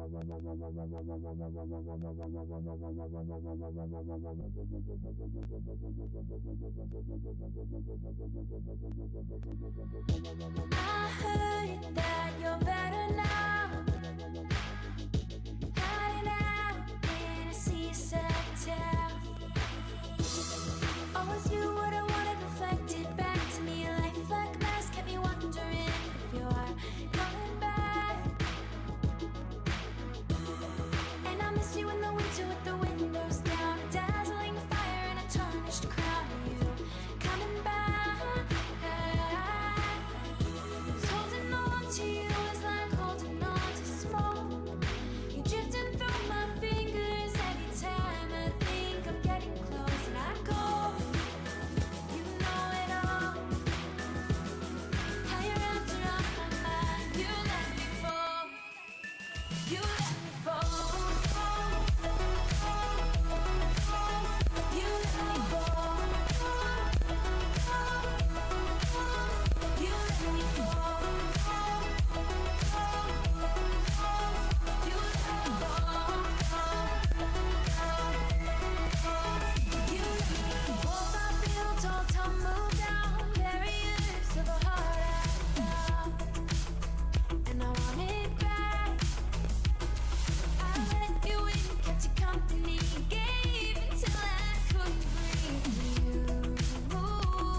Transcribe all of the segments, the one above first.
I heard that you're better now, hiding out in a seaside town. Always knew what I wanted reflected back to me. A life like this kept me wondering if you are coming back. And I miss you in the winter with the windows down, a dazzling fire and a tarnished crown. Are you coming back? Holding on to you is like holding on to smoke. You drifting through my fingers every time I think I'm getting close, and I go. You know it all. How you wrapped around my mind. You let me fall. You let me fall. You let me fall. You let me fall. You let me fall. Walls I built all tumble down, barriers of a heart I found, and I want it back. I let you in, kept you company, gave until I couldn't breathe. You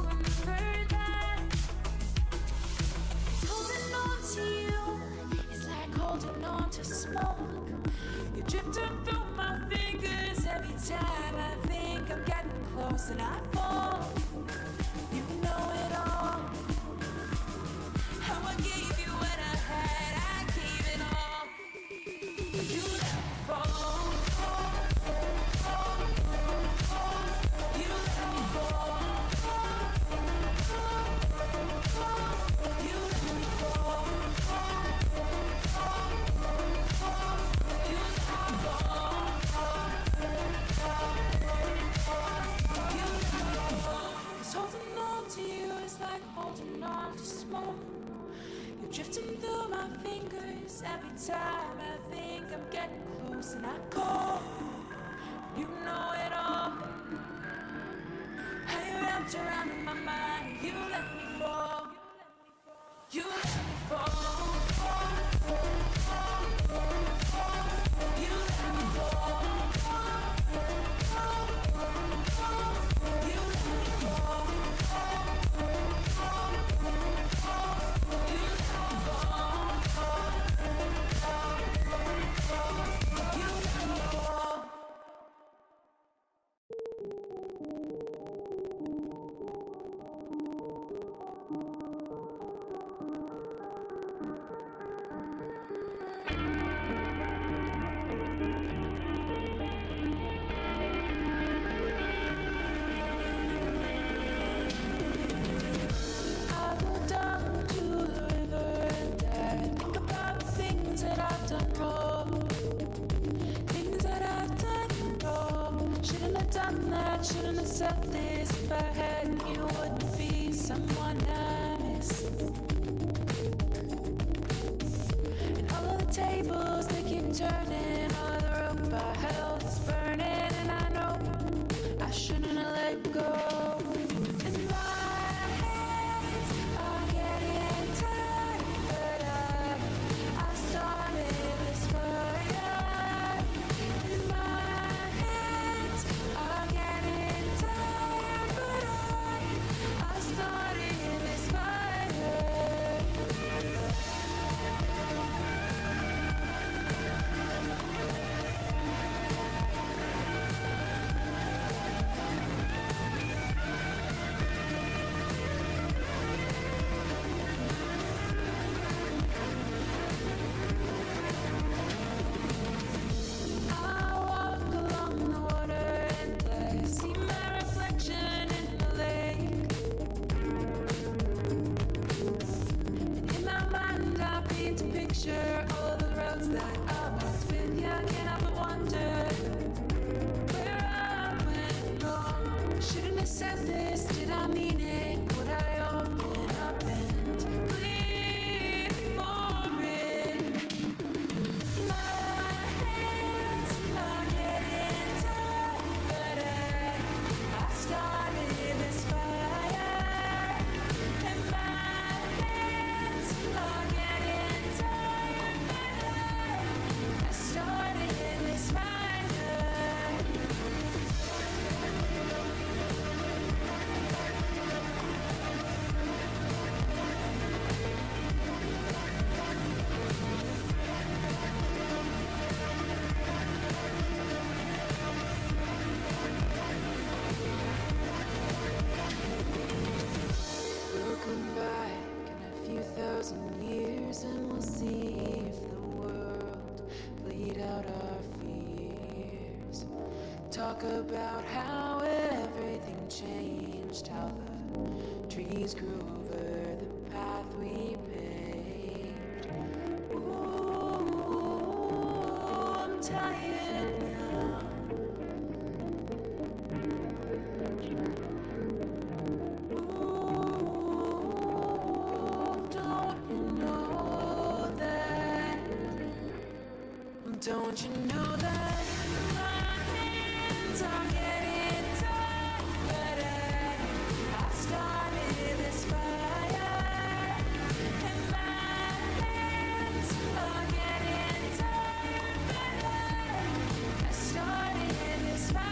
remember that? 'Cause holding on to you is like holding on to smoke. You're drifting through my fingers every time I think I'm getting close, and I fall. You know it all. How I gave you what I had, I gave it all. You let me fall. You let me fall. You let me fall. You let me fall. 'Cause holding on to you is like holding on to smoke. You're drifting through my fingers every time I think I'm getting close, and I call. You know it all. How you wrapped around in my mind, and you let me fall. You let me fall. You let me fall. You let me fall. You let me fall. You let me fall. I go down to the river and I think about things that I've done wrong. Things that I've done wrong. Shouldn't have done that, shouldn't have said this. If I had, you wouldn't be someone I miss. And all of the tables, they keep turning. All of the rope I held is burning, and I know I shouldn't have let go. And my hands are getting tired, but I started this fire. And my hands are getting tired, but I started this fire. My talk about how everything changed, how the trees grew over the path we paved. Ooh, I'm tired now. Ooh, don't you know that? Don't you know that my hands are getting tired? I started this fire, and my hands are getting tired. I started this fire.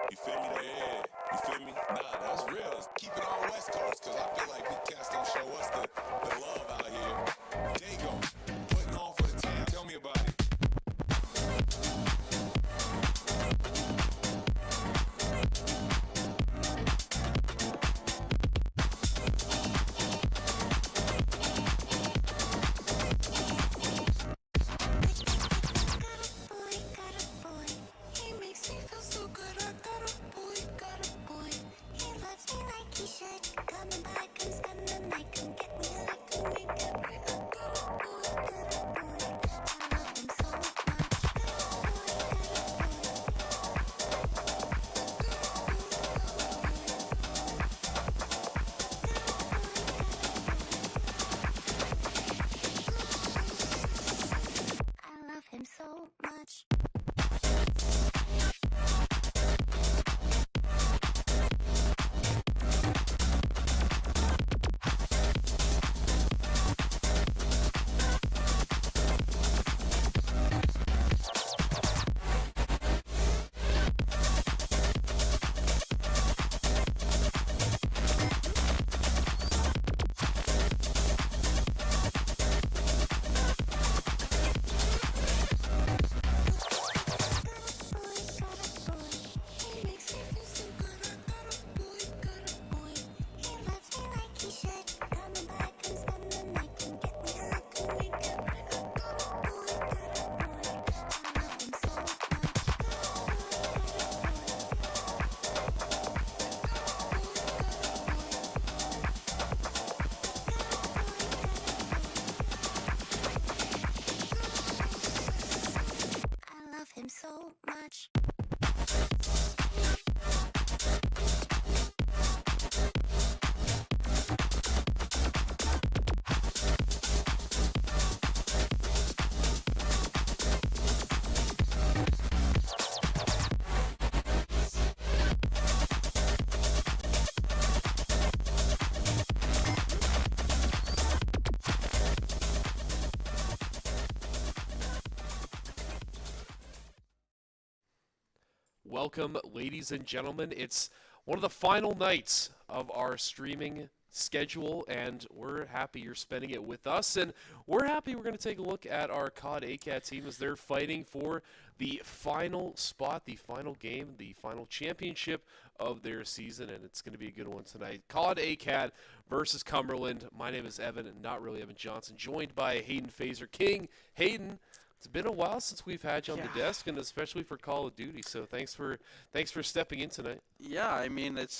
You feel me? Yeah. You feel me? Nah, that's real. Keep it on West Coast, cause I feel like we cats don't show us the love out here. Dago, putting on for the town. Tell me about it. So much. Him so much. Welcome, ladies and gentlemen. It's one of the final nights of our streaming schedule, and we're happy you're spending it with us. And we're happy we're going to take a look at our CoD ACAT team as they're fighting for the final spot, the final game, the final championship of their season, and it's going to be a good one tonight. CoD ACAT versus Cumberland. My name is Evan, and not really Evan Johnson, joined by Hayden Phaser King. Hayden, it's been a while since we've had you on the desk, and especially for Call of Duty. So thanks for stepping in tonight. Yeah, I mean, it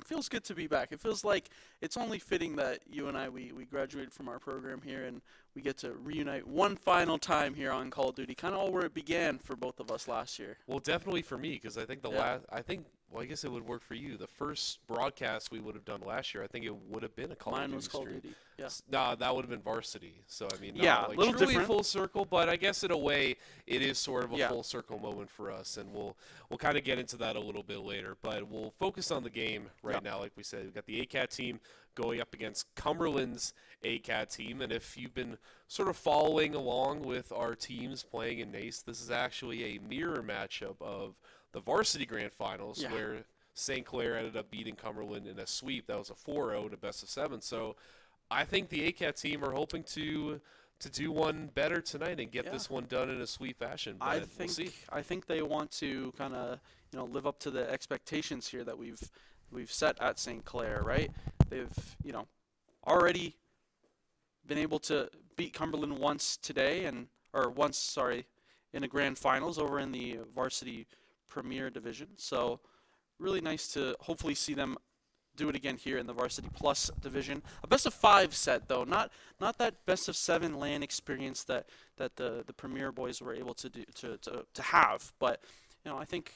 feels good to be back. It feels like it's only fitting that you and I, we graduated from our program here, and we get to reunite one final time here on Call of Duty, kind of all where it began for both of us last year. Well, definitely for me, because I think well, I guess it would work for you. The first broadcast we would have done last year, I think it would have been a Call of Duty. Mine was Call of Duty. Yeah. Nah, that would have been Varsity. So I mean, yeah, like a little truly different. Full circle, but I guess in a way it is sort of a full circle moment for us, and we'll kind of get into that a little bit later. But we'll focus on the game right now. Like we said, we've got the ACAT team going up against Cumberland's ACAD team. And if you've been sort of following along with our teams playing in NACE, this is actually a mirror matchup of the varsity grand finals where St. Clair ended up beating Cumberland in a sweep. That was a 4-0 to best of 7. So I think the ACAT team are hoping to do one better tonight and get this one done in a sweep fashion. But we'll see. I think they want to kind of live up to the expectations here that we've set at St. Clair, right? They've already been able to beat Cumberland once today, in the grand finals over in the varsity premier division. So really nice to hopefully see them do it again here in the varsity plus division. A best of 5 set though, not that best of 7 LAN experience that the premier boys were able to do to have. But I think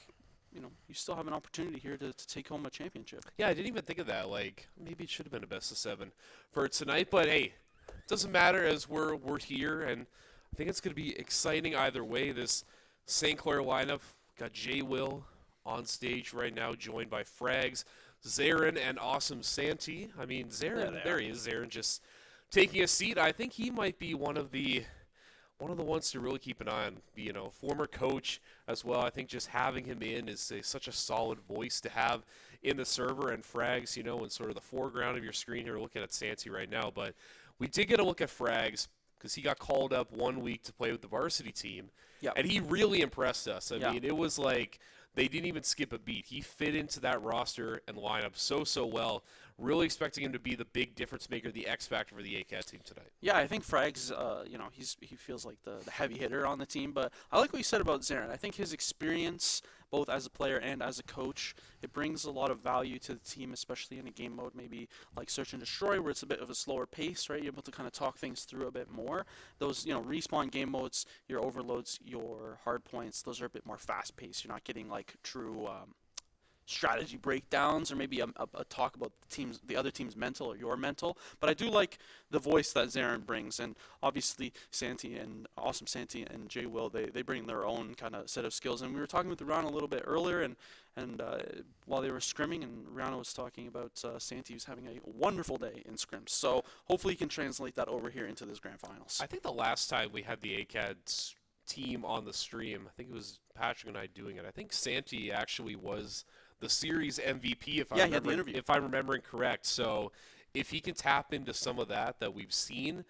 you still have an opportunity here to take home a championship. Yeah, I didn't even think of that. Like maybe it should have been a best of 7 for tonight. But hey, it doesn't matter as we're here, and I think it's going to be exciting either way. This St. Clair lineup got J. Will on stage right now, joined by Frags, Zarin, and Awesome Santee. I mean, Zarin, there he is. Zarin just taking a seat. I think he might be one of the ones to really keep an eye on. Former coach as well. I think just having him in is such a solid voice to have in the server. And Frags, in sort of the foreground of your screen here, looking at Santee right now. But we did get a look at Frags because he got called up 1 week to play with the varsity team. Yep. And he really impressed us. I mean, it was like they didn't even skip a beat. He fit into that roster and lineup so well. Really expecting him to be the big difference maker, the X factor for the ACAT team tonight. Yeah, I think Frags, he feels like the heavy hitter on the team. But I like what you said about Zarin. I think his experience, both as a player and as a coach, it brings a lot of value to the team, especially in a game mode maybe like Search and Destroy, where it's a bit of a slower pace, right? You're able to kind of talk things through a bit more. Those, respawn game modes, your overloads, your hard points, those are a bit more fast paced. You're not getting like true strategy breakdowns or maybe a talk about the other team's mental or your mental. But I do like the voice that Zarin brings, and obviously Santee and Awesome Santee and Jay Will, they bring their own kind of set of skills. And we were talking with Rihanna a little bit earlier, and while they were scrimming, and Rihanna was talking about Santee was having a wonderful day in scrims. So hopefully he can translate that over here into this grand finals. I think the last time we had the ACAD team on the stream, I think it was Patrick and I doing it. I think Santee actually was the series MVP, if I'm remembering correct. So if he can tap into some of that we've seen,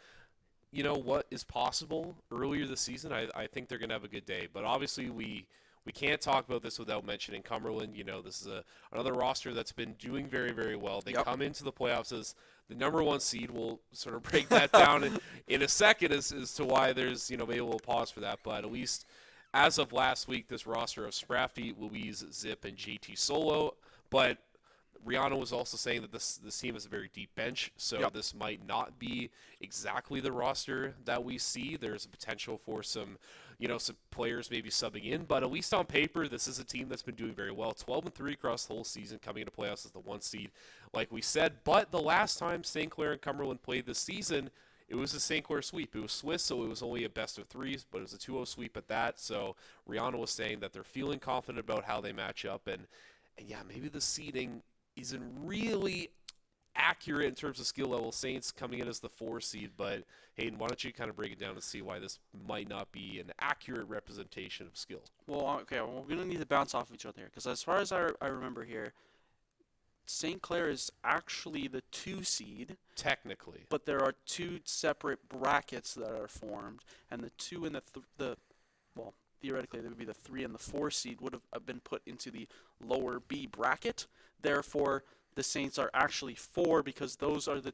what is possible earlier this season, I think they're going to have a good day. But obviously we can't talk about this without mentioning Cumberland. This is another roster that's been doing very, very well. They come into the playoffs as the number 1 seed. We'll sort of break that down in a second as to why there's, maybe a little pause for that. But at least as of last week, this roster of Sprafty, Louise, Zip, and JT Solo. But Rihanna was also saying that this team is a very deep bench, so this might not be exactly the roster that we see. There's a potential for some players maybe subbing in, but at least on paper, this is a team that's been doing very well. 12-3 across the whole season, coming into playoffs as the 1 seed, like we said. But the last time St. Clair and Cumberland played this season, it was a St. Clair sweep. It was Swiss, so it was only a best of 3s, but it was a 2-0 sweep at that. So Rihanna was saying that they're feeling confident about how they match up, and yeah, maybe the seeding isn't really accurate in terms of skill level. Saints coming in as the 4 seed, but Hayden, why don't you kind of break it down and see why this might not be an accurate representation of skill? Well, okay, we're going to need to bounce off each other here, because as far as I remember here, St. Clair is actually the 2 seed. Technically. But there are 2 separate brackets that are formed, and the 2 and well, theoretically, they would be the 3 and the 4 seed would have been put into the lower B bracket. Therefore, the Saints are actually 4 because those are the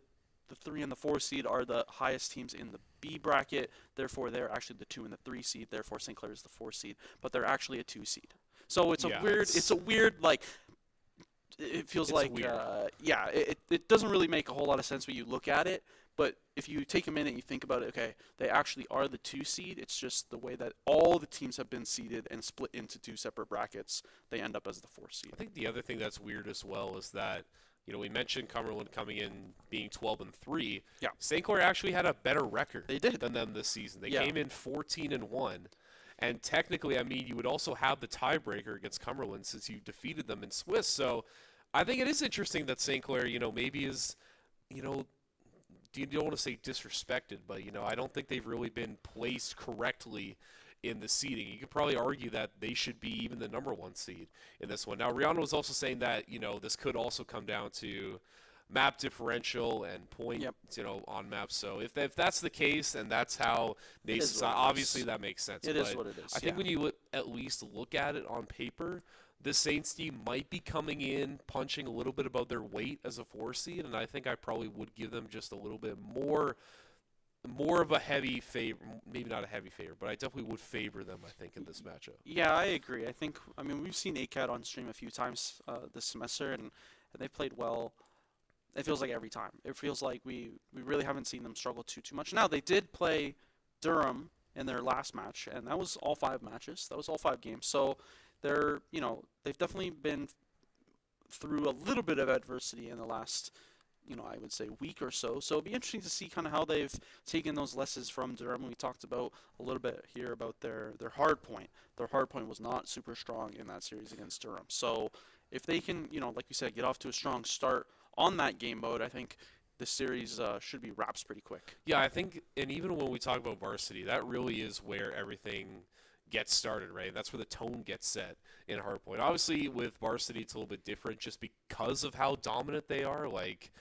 3 and the 4 seed are the highest teams in the B bracket. Therefore, they're actually the 2 and the 3 seed. Therefore, St. Clair is the 4 seed, but they're actually a 2 seed. So it's a weird like. It feels like, it doesn't really make a whole lot of sense when you look at it. But if you take a minute and you think about it, okay, they actually are the 2 seed. It's just the way that all the teams have been seeded and split into 2 separate brackets. They end up as the 4 seed. I think the other thing that's weird as well is that, we mentioned Cumberland coming in being 12-3. Yeah. St. Clair actually had a better record than them this season. They came in 14-1. And technically, I mean, you would also have the tiebreaker against Cumberland since you defeated them in Swiss. So I think it is interesting that St. Clair, maybe is you know, you don't want to say disrespected, but I don't think they've really been placed correctly in the seeding. You could probably argue that they should be even the number 1 seed in this one. Now, Rihanna was also saying that this could also come down to map differential and points, on maps. So if that's the case and that's how NACE, obviously that makes sense. It is what it is. I think when you at least look at it on paper, the Saints team might be coming in punching a little bit above their weight as a 4 seed, and I think I probably would give them just a little bit more of a heavy favor, maybe not a heavy favor, but I definitely would favor them, I think, in this matchup. Yeah, I agree. I mean, we've seen ACAT on stream a few times this semester, and they played well. It feels like every time. It feels like we really haven't seen them struggle too much. Now, they did play Durham in their last match, and that was all 5 matches. That was all 5 games. So they've definitely been through a little bit of adversity in the last, I would say week or so. So it'll be interesting to see kind of how they've taken those lessons from Durham. We talked about a little bit here about their hard point. Their hard point was not super strong in that series against Durham. So if they can, like you said, get off to a strong start on that game mode, I think the series should be wraps pretty quick. Yeah, I think, and even when we talk about varsity, that really is where everything gets started, right? That's where the tone gets set in hardpoint. Obviously, with varsity, it's a little bit different just because of how dominant they are. Like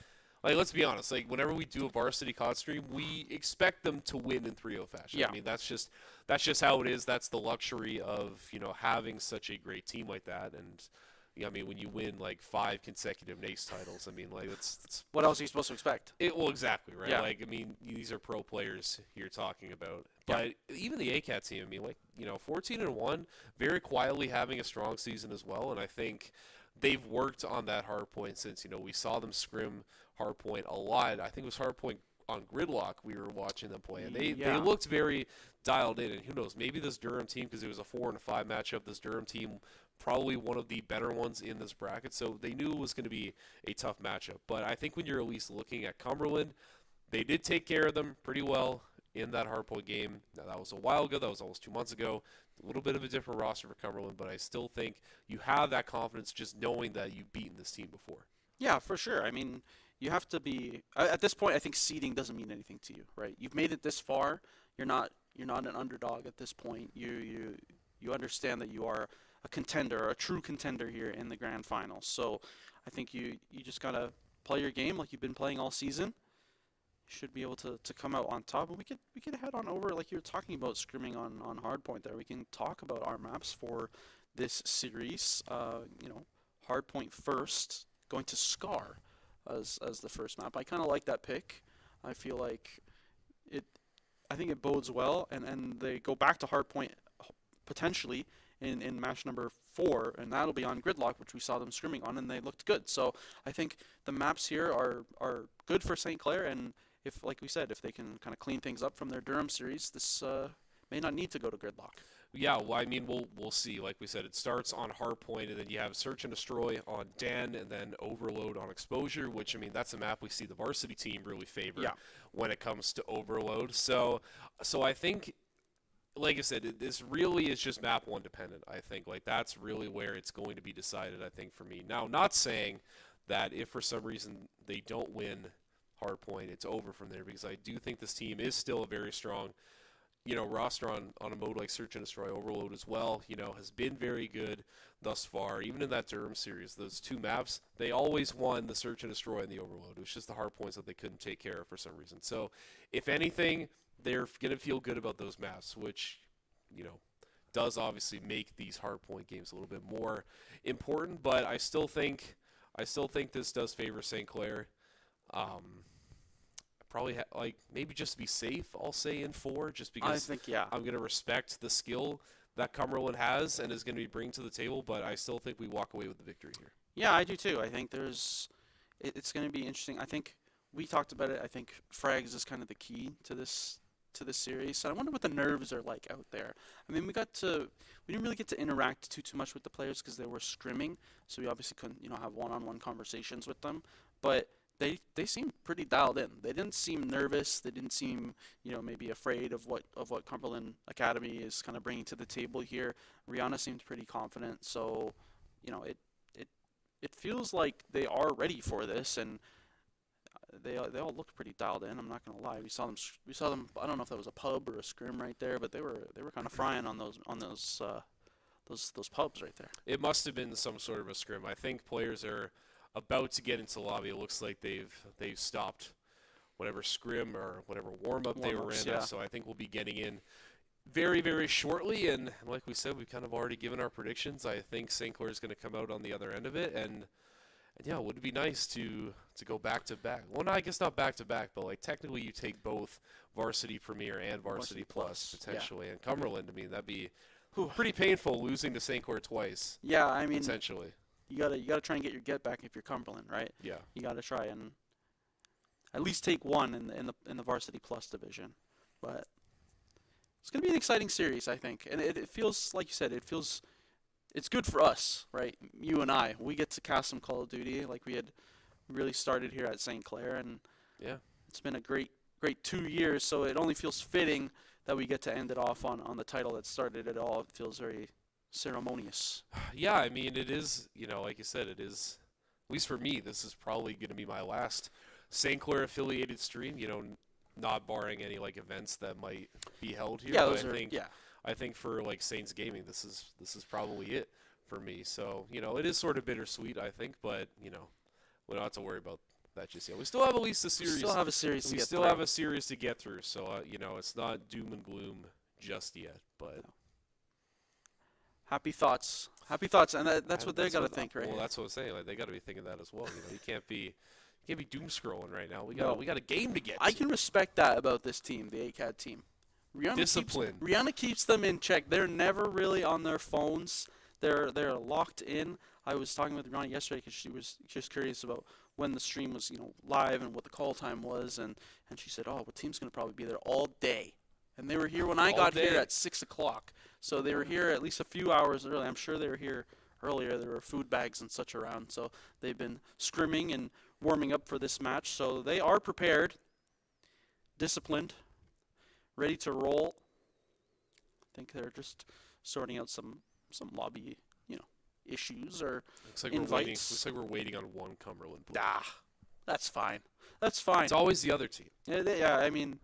let's be honest. Like whenever we do a varsity COD stream, we expect them to win in 3-0 fashion. Yeah. I mean, that's just how it is. That's the luxury of having such a great team like that. And I mean, when you win like 5 consecutive NACE titles, I mean, like that's what else are you supposed to expect? Well, exactly, right? Yeah. Like, I mean, these are pro players you're talking about. Yeah. But even the ACAT team, I mean, like, 14-1, very quietly having a strong season as well. And I think they've worked on that hard point since, we saw them scrim hard point a lot. I think it was hard point on Gridlock we were watching them play. And they looked very dialed in. And who knows, maybe this Durham team, because it was a 4 and a 5 matchup, this Durham team probably one of the better ones in this bracket, so they knew it was going to be a tough matchup. But I think when you're at least looking at Cumberland, they did take care of them pretty well in that hardpoint game. Now, that was a while ago. That was almost 2 months ago. A little bit of a different roster for Cumberland, but I still think you have that confidence just knowing that you've beaten this team before. Yeah, for sure. I mean, you have to be at this point. I think seeding doesn't mean anything to you, right? You've made it this far. You're not an underdog at this point. You understand that you are a contender, a true contender here in the grand finals. So I think you just gotta play your game like you've been playing all season. You should be able to come out on top. And we could head on over, like you were talking about scrimming on hardpoint there. We can talk about our maps for this series. Hardpoint first, going to Scar as the first map. I kind of like that pick. I feel like I think it bodes well, and they go back to hardpoint potentially in match number 4, and that'll be on Gridlock, which we saw them scrimming on, and they looked good. So I think the maps here are good for St. Clair, and if, like we said, if they can kind of clean things up from their Durham series, this may not need to go to Gridlock. Yeah, well, I mean, we'll see. Like we said, it starts on hardpoint, and then you have Search and Destroy on Den, and then Overload on Exposure, which, I mean, that's a map we see the varsity team really favor when it comes to Overload. So I think, like I said, this really is just map 1 dependent, I think. Like, that's really where it's going to be decided, I think, for me. Now, not saying that if for some reason they don't win hardpoint, it's over from there, because I do think this team is still a very strong roster on a mode like Search and Destroy. Overload as well, has been very good thus far. Even in that Durham series, those 2 maps, they always won the Search and Destroy and the Overload. It was just the hard points that they couldn't take care of for some reason. So, if anything, they're going to feel good about those maps, which, does obviously make these hardpoint games a little bit more important. But I still think this does favor St. Clair. Probably maybe just to be safe, I'll say in 4, just because I'm going to respect the skill that Cumberland has and is going to be bringing to the table, but I still think we walk away with the victory here. Yeah, I do too. I think it's going to be interesting. I think we talked about it. I think frags is kind of the key to this series. So I wonder what the nerves are like out there. I mean, we didn't really get to interact too much with the players because they were scrimming, so we obviously couldn't have one-on-one conversations with them, but they seemed pretty dialed in. They didn't seem nervous. They didn't seem, maybe afraid of what Cumberland Academy is kind of bringing to the table here. Rihanna seemed pretty confident. So, it feels like they are ready for this. And they all looked pretty dialed in. I'm not gonna lie. We saw them. I don't know if that was a pub or a scrim right there, but they were kind of frying on those pubs right there. It must have been some sort of a scrim. I think players are about to get into the lobby. It looks like they've stopped whatever scrim or whatever warm-up they were in. Warm-ups, yeah. So I think we'll be getting in very, very shortly. And like we said, we've kind of already given our predictions. I think St. Clair is going to come out on the other end of it. And yeah, would it be nice to go back-to-back? Well, no, I guess not back-to-back, but like technically you take both Varsity Premier and Varsity Plus potentially. And Cumberland, I mean, that'd be pretty painful losing to St. Clair twice. Yeah, I mean, potentially. You gotta try and get your get back if you're Cumberland, right? Yeah. You gotta try and at least take one in the Varsity Plus division, but it's gonna be an exciting series, I think, and it feels like you said, it's good for us, right? You and I, we get to cast some Call of Duty like we had really started here at St. Clair, and yeah, it's been a great 2 years, so it only feels fitting that we get to end it off on the title that started it all. It feels very ceremonious. Yeah, I mean, it is, like you said, it is, at least for me, this is probably going to be my last St. Clair affiliated stream, not barring any like events that might be held here. Yeah, but I think for like Saints Gaming, this is probably it for me. So, it is sort of bittersweet, I think, but, we don't have to worry about that just yet. We still have at least a series. We still have a series to get through. So, it's not doom and gloom just yet, but... No. Happy thoughts, and that's what they got to think, right? Well, that's what I'm saying. Like, they got to be thinking that as well. You can't be doom scrolling right now. We got a game to get. I can respect that about this team, the ACAD team. Rihanna keeps them in check. They're never really on their phones. They're locked in. I was talking with Rihanna yesterday because she was curious about when the stream was live and what the call time was, and she said, "Oh, well, team's gonna probably be there all day." And they were here when I got here at 6 o'clock. So they were here at least a few hours early. I'm sure they were here earlier. There were food bags and such around. So they've been scrimming and warming up for this match. So they are prepared, disciplined, ready to roll. I think they're just sorting out some lobby, issues or invites. Looks like we're waiting on one Cumberland player. That's fine. That's fine. It's always the other team. Yeah, I mean,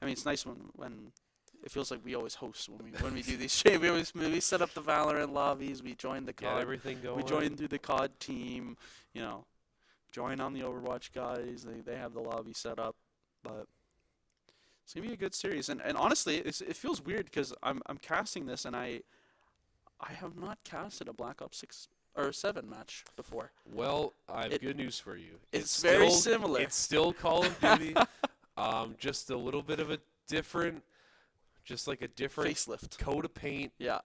it's nice when it feels like we always host when we do these streams. We set up the Valorant lobbies. We join the CoD. Get everything going. We join through the CoD team. Join on the Overwatch guys. They have the lobby set up, but it's gonna be a good series. And honestly, it feels weird because I'm casting this and I have not casted a Black Ops 6 or 7 match before. Well, I have good news for you. It's very similar. It's still Call of Duty. Just a little bit of a different, facelift, coat of paint. Yeah.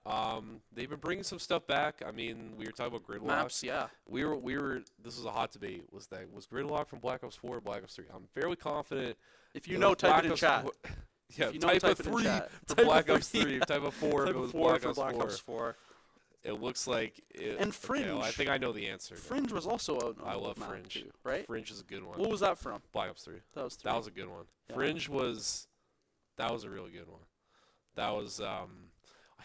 They've been bringing some stuff back. I mean, we were talking about gridlock. Maps, yeah. We were. This was a hot debate. Was gridlock from Black Ops 4 or Black Ops 3? I'm fairly confident. If you know, type it in chat. Yeah, type of 3 for Black Ops 3. Type of 4 if it was Black Ops 4. It looks like it. And Fringe. Okay, well, I think I know the answer. Fringe was also a I love Fringe too, right? Fringe is a good one. What was that from? Black Ops 3. That was 3. That was a good one. Yeah. Fringe was a really good one. That was I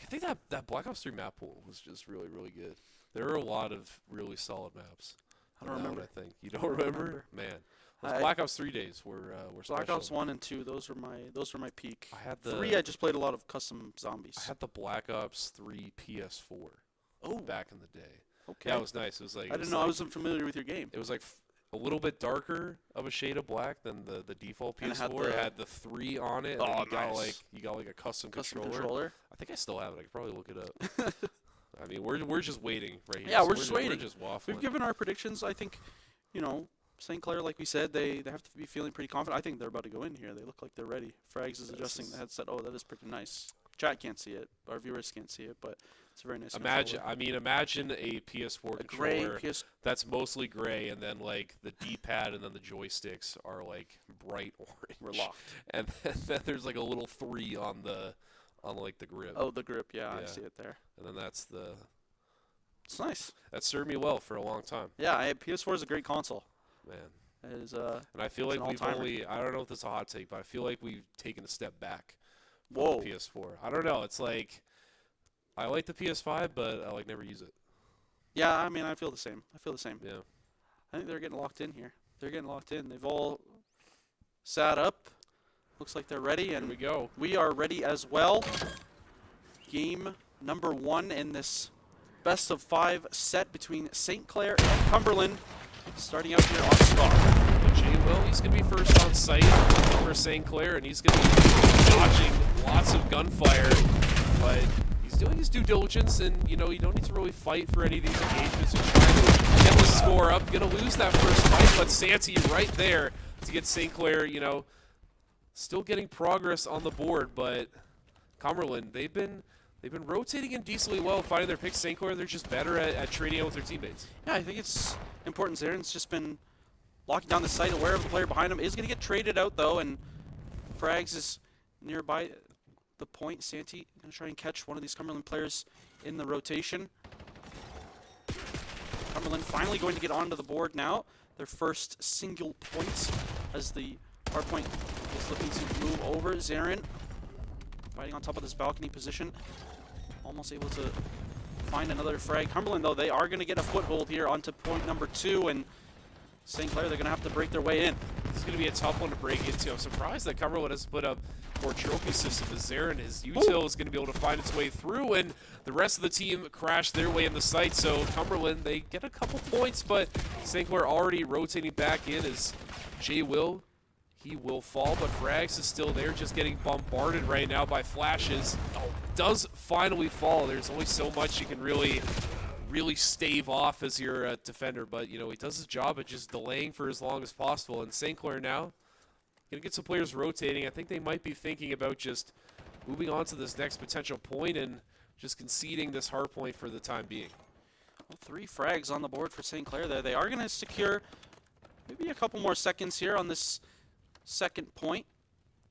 think that Black Ops 3 map pool was just really, really good. There were a lot of really solid maps. I don't remember. I think you don't remember? Man, those Black Ops 3 days were special. Black Ops 1 and 2. Those were my peak. I had the 3. I just played a lot of custom zombies. I had the Black Ops 3 PS4. Oh, back in the day. Okay. Yeah, it was nice. It was like I didn't know. I wasn't familiar with your game. It was like a little bit darker of a shade of black than the default PS4. It had the 3 on it. And you got like a custom controller. I think I still have it. I could probably look it up. I mean, we're just waiting right here. Yeah, we're just waiting. We're just waffling. We've given our predictions. I think, St. Clair, like we said, they have to be feeling pretty confident. I think they're about to go in here. They look like they're ready. Frags is adjusting the headset. Oh, that is pretty nice. Chat can't see it. Our viewers can't see it, but it's a very nice. Imagine a PS4 controller that's mostly gray, and then like the D-pad and then the joysticks are like bright orange. We're locked. And then there's like a little 3 on the grip. Oh, the grip. Yeah, I see it there. And then that's the. It's nice. That served me well for a long time. Yeah, PS4 is a great console. Man. It is. And I feel like I don't know if this is a hot take, but I feel like we've taken a step back. Whoa. PS4. I don't know. It's like I like the PS5, but I never use it. Yeah, I mean, I feel the same. Yeah. I think they're getting locked in here. They're getting locked in. They've all sat up. Looks like they're ready, and Here we go. we are ready as well. Game number 1 in this best of 5 set between St. Clair and Cumberland. Starting out here on Scar. Jay Will, he's going to be first on site for St. Clair, and he's going to be dodging lots of gunfire, but he's doing his due diligence, and, you know, you don't need to really fight for any of these engagements. You're trying to get the score up. Going to lose that first fight, but Santi right there to get St. Clair, you know, still getting progress on the board, but Cumberland, they've been rotating in decently well, finding their picks. St. Clair, they're just better at trading out with their teammates. Yeah, I think it's important. Zaren's just been locking down the site, aware of the player behind him. Is going to get traded out, though, and Frags is nearby the point. Santi going to try and catch one of these Cumberland players in the rotation. Cumberland finally going to get onto the board now. Their first single point as the hard point is looking to move over. Zaren fighting on top of this balcony position. Almost able to find another frag. Cumberland, though, they are going to get a foothold here onto point number 2, and St. Clair, they're going to have to break their way in. It's going to be a tough one to break into. I'm surprised that Cumberland has put up more trophy system as Zaren, his util is going to be able to find its way through, and the rest of the team crash their way in the site. So Cumberland, they get a couple points, but St. Clair already rotating back in as Jay Will. He will fall, but Frags is still there, just getting bombarded right now by flashes. Does finally fall. There's only so much you can really stave off as your defender, but you know he does his job at just delaying for as long as possible. And St. Clair now gonna get some players rotating. I think they might be thinking about just moving on to this next potential point and just conceding this hard point for the time being. Well, 3 frags on the board for St. Clair there. They are going to secure maybe a couple more seconds here on this second point.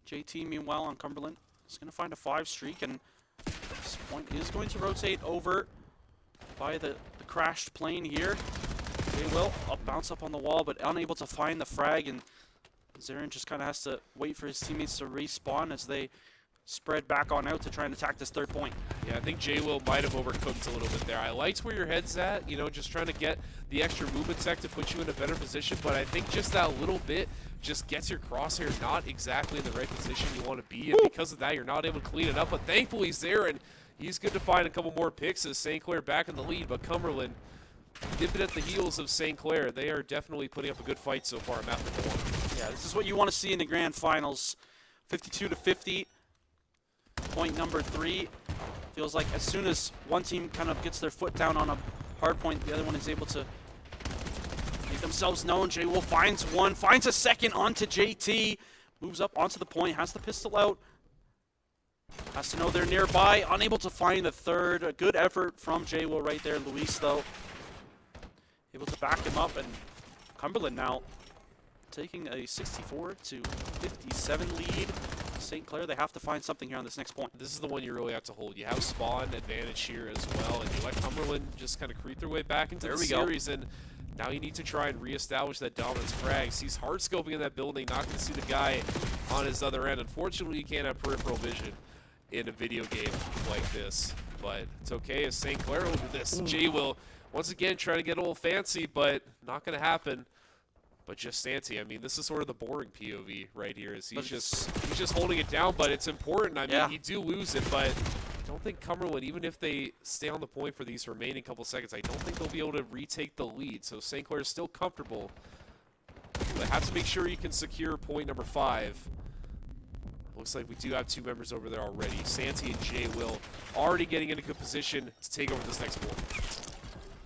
JT, meanwhile, on Cumberland is going to find a 5 streak, and this point is going to rotate over by the crashed plane here. They will bounce up on the wall, but unable to find the frag, and Zaren just kind of has to wait for his teammates to respawn as they spread back on out to try and attack this 3rd point. Yeah, I think Jay Will might have overcooked a little bit there. I liked where your head's at, you know, just trying to get the extra movement tech to put you in a better position, but I think just that little bit just gets your crosshair not exactly in the right position you want to be, and because of that, you're not able to clean it up, but thankfully he's there, and he's good to find a couple more picks as St. Clair back in the lead, but Cumberland dipping at the heels of St. Clair. They are definitely putting up a good fight so far in map number 1. Yeah, this is what you want to see in the grand finals. 52-50. Point number 3. Feels like as soon as one team kind of gets their foot down on a hard point, the other one is able to make themselves known. Jay Will finds one, finds a second onto JT, moves up onto the point, has the pistol out, has to know they're nearby, unable to find the 3rd. A good effort from Jay Will right there. Luis, though, able to back him up, and Cumberland now taking a 64-57 lead. St. Clair, they have to find something here on this next point. This is the one you really have to hold. You have spawn advantage here as well, and you let Cumberland just kind of creep their way back into the series, and now you need to try and reestablish that dominance. Frags, he's hard scoping in that building, not going to see the guy on his other end. Unfortunately, you can't have peripheral vision in a video game like this, but it's okay as St. Clair will do this. Jay will once again try to get a little fancy, but not going to happen. But just Santi, I mean, this is sort of the boring POV right here. Is he's just holding it down, but it's important. I mean, you do lose it, but I don't think Cumberland, even if they stay on the point for these remaining couple seconds, I don't think they'll be able to retake the lead. So St. Clair is still comfortable, but have to make sure you can secure point number 5. Looks like we do have 2 members over there already. Santi and Jay Will already getting in a good position to take over this next point.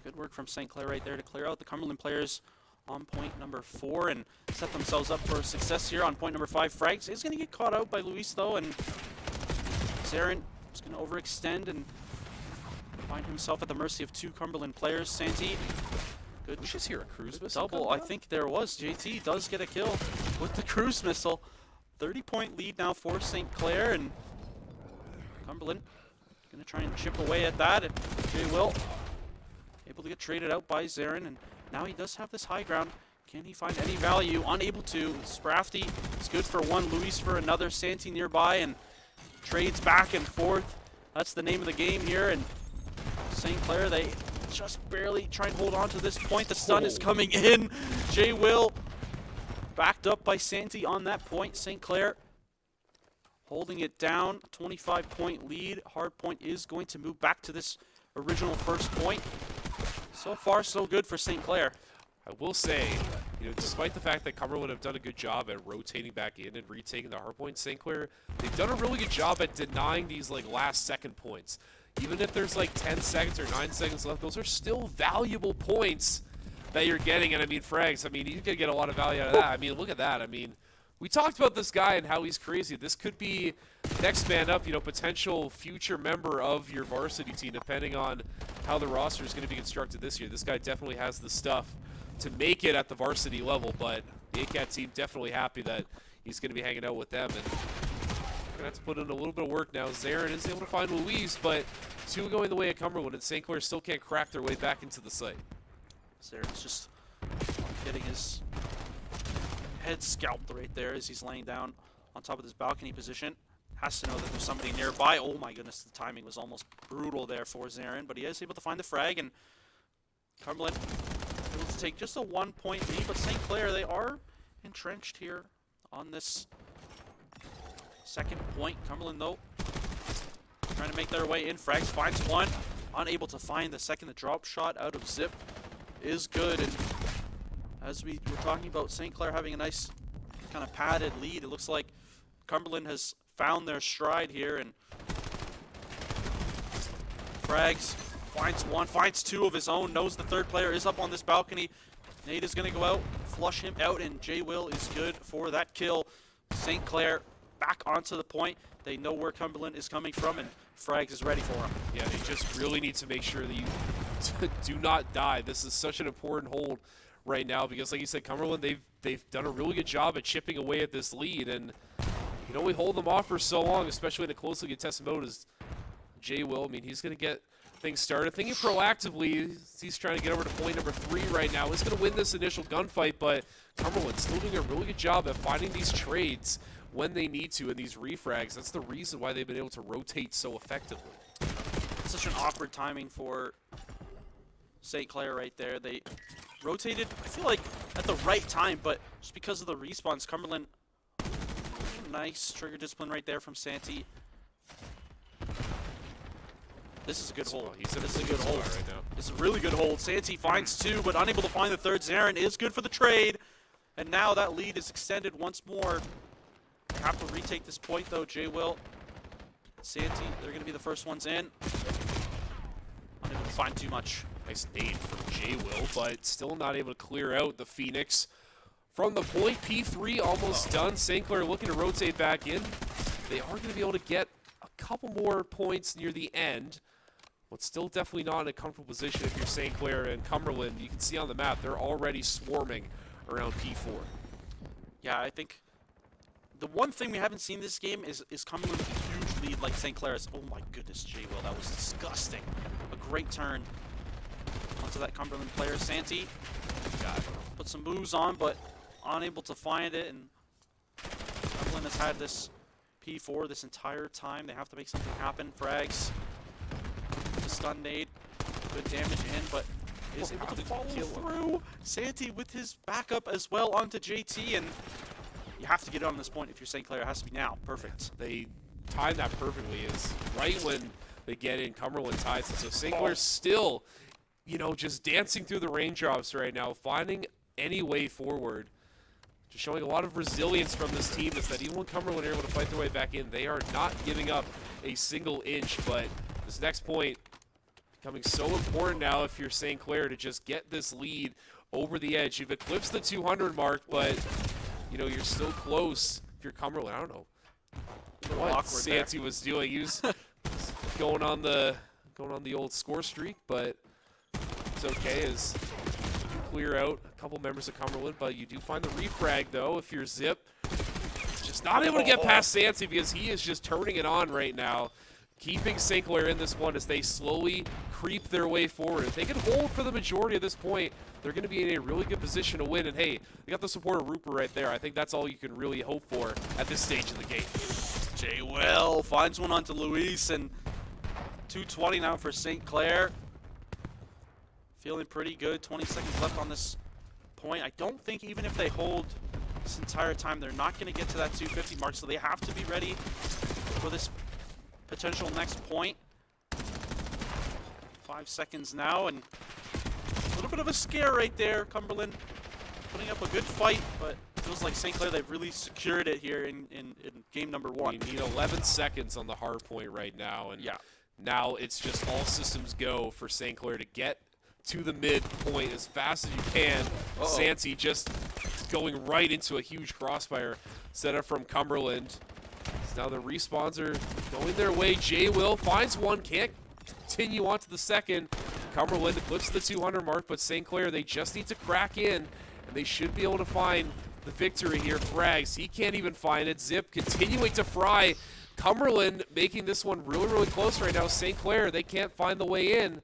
Good work from St. Clair right there to clear out the Cumberland players on point number 4 and set themselves up for success here on point number 5. Frags is going to get caught out by Luis, though, and Zaren is going to overextend and find himself at the mercy of 2 Cumberland players. Santi, good. We just hear a cruise missile Double, I think there was. JT does get a kill with the cruise missile. 30-point lead now for St. Clair, and Cumberland going to try and chip away at that. And Jay Will able to get traded out by Zaren, and now he does have this high ground. Can he find any value? Unable to. Sprafty is good for 1, Luis for another. Santi nearby, and trades back and forth. That's the name of the game here, and St. Clair, they just barely try and hold on to this point. The stun is coming in. Jay Will backed up by Santi on that point. St. Clair holding it down, 25-point lead. Hardpoint is going to move back to this original first point. So far, so good for St. Clair. I will say, despite the fact that Cumberland have done a good job at rotating back in and retaking the hardpoint, St. Clair, they've done a really good job at denying these last second points. Even if there's 10 seconds or 9 seconds left, those are still valuable points that you're getting. And I mean, frags, you can get a lot of value out of that. Look at that. We talked about this guy and how he's crazy. This could be next man up, potential future member of your varsity team, depending on how the roster is going to be constructed this year. This guy definitely has the stuff to make it at the varsity level, but the ACAT team definitely happy that he's going to be hanging out with them. And we're going to have to put in a little bit of work now. Zarin is able to find Luis, but two going the way of Cumberland, and St. Clair still can't crack their way back into the site. Zarin's just getting his head scalped right there as he's laying down on top of this balcony position. Has to know that there's somebody nearby. Oh my goodness, the timing was almost brutal there for Zarin, but he is able to find the frag, and Cumberland able to take just a 1-point lead, but St. Clair, they are entrenched here on this second point. Cumberland, though, trying to make their way in. Frags finds one, unable to find the second. The drop shot out of Zip is good, and as we were talking about St. Clair having a nice kind of padded lead, it looks like Cumberland has found their stride here, and Frags finds one, finds two of his own, knows the third player is up on this balcony. Nate is going to go out, flush him out, and J Will is good for that kill. St. Clair back onto the point. They know where Cumberland is coming from, and Frags is ready for him. Yeah, they just really need to make sure that you do not die. This is such an important hold right now because, like you said, Cumberland, they've done a really good job at chipping away at this lead, and you can only hold them off for so long, especially in a closely contested mode as Jay Will. He's going to get things started. Thinking proactively, he's trying to get over to point number 3 right now. He's going to win this initial gunfight, but Cumberland's still doing a really good job at finding these trades when they need to in these refrags. That's the reason why they've been able to rotate so effectively. Such an awkward timing for St. Clair right there. They rotated, I feel like, at the right time, but just because of the respawns, Cumberland, nice trigger discipline right there from Santi. This is a good hold. This is a good hold right now. This is a really good hold. Santi finds two, but unable to find the third. Zarin is good for the trade, and now that lead is extended once more. They have to retake this point, though. J Will, Santi, they're going to be the first ones in. Unable to find too much. Nice nade from J Will, but still not able to clear out the Phoenix from the point. P3 almost done. St. Clair looking to rotate back in. They are going to be able to get a couple more points near the end, but still definitely not in a comfortable position if you're St. Clair and Cumberland. You can see on the map, they're already swarming around P4. Yeah, I think the one thing we haven't seen this game is Cumberland with a huge lead like St. Clair's. Oh my goodness, J Will, that was disgusting. A great turn onto that Cumberland player. Santi got put some moves on, but unable to find it, and Cumberland has had this P4 this entire time. They have to make something happen. Frags, the stun nade, good damage in, but is able to follow through. Santi with his backup as well onto JT, and you have to get on this point if you're St. Clair. It has to be now. Perfect. They timed that perfectly. Is right when they get in, Cumberland ties it. So St. Clair's still, just dancing through the raindrops right now, finding any way forward. Just showing a lot of resilience from this team is that even when Cumberland are able to fight their way back in, they are not giving up a single inch. But this next point becoming so important now if you're St. Clair to just get this lead over the edge. You've eclipsed the 200 mark, but you're still close if you're Cumberland. I don't know what Santi was doing. He was going on the old score streak, but it's okay as clear out a couple members of Cumberland. But you do find the refrag though if you're Zip. Just not able to get past Santi because he is just turning it on right now, keeping St. Clair in this one as they slowly creep their way forward. If they can hold for the majority of this point, they're going to be in a really good position to win. And hey, they got the support of Rupert right there. I think that's all you can really hope for at this stage of the game. J Will finds one onto Luis, and 2:20 now for St. Clair. Feeling pretty good. 20 seconds left on this point. I don't think even if they hold this entire time. They're not going to get to that 250 mark, so they have to be ready for this potential next point. 5 seconds now, and a little bit of a scare right there. Cumberland putting up a good fight, but it feels like St. Clair, they've really secured it here in game number 1. We need 11 seconds on the hard point right now, and now it's just all systems go for St. Clair to get to the midpoint as fast as you can. Santi just going right into a huge crossfire set up from Cumberland. So now the respawns are going their way. J-Will finds one, can't continue on to the second. Cumberland eclipsed the 200 mark, but St. Clair, they just need to crack in, and they should be able to find the victory here. Frags, he can't even find it. Zip continuing to fry. Cumberland making this one really, really close right now. St. Clair, they can't find the way in.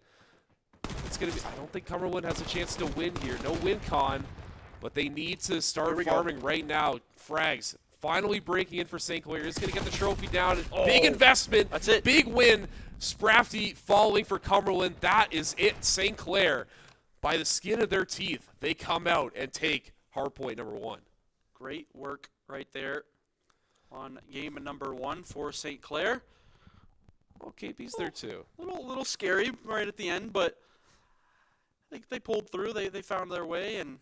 It's gonna be, I don't think Cumberland has a chance to win here. No win con, but they need to start farming right now. Frags finally breaking in for St. Clair. Is going to get the trophy down. Big investment. That's it. Big win. Sprafty falling for Cumberland. That is it. St. Clair, by the skin of their teeth, they come out and take hardpoint number 1. Great work right there on game number 1 for St. Clair. Well, KP's there too. Little scary right at the end, but I think they pulled through. They found their way, and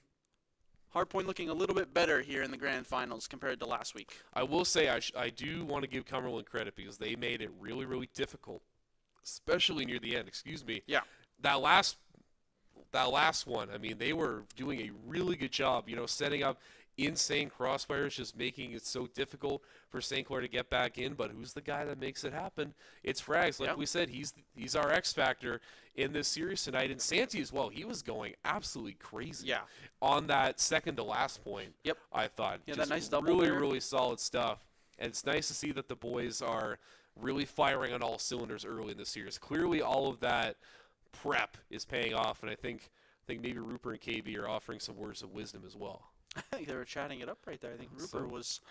hardpoint looking a little bit better here in the grand finals compared to last week. I will say I do want to give Cumberland credit because they made it really, really difficult, especially near the end. Excuse me. Yeah. That last one, I mean, they were doing a really good job, setting up insane crossfires, just making it so difficult for St. Clair to get back in. But who's the guy that makes it happen? It's Frags. Like we said, he's our X factor in this series tonight. And Santi as well. He was going absolutely crazy on that second to last point. Yep. I thought. Yeah, just that nice double really, there. really solid stuff. And it's nice to see that the boys are really firing on all cylinders early in the series. Clearly, all of that prep is paying off, and I think maybe Rupert and KB are offering some words of wisdom as well. I think they were chatting it up right there. I think Rupert was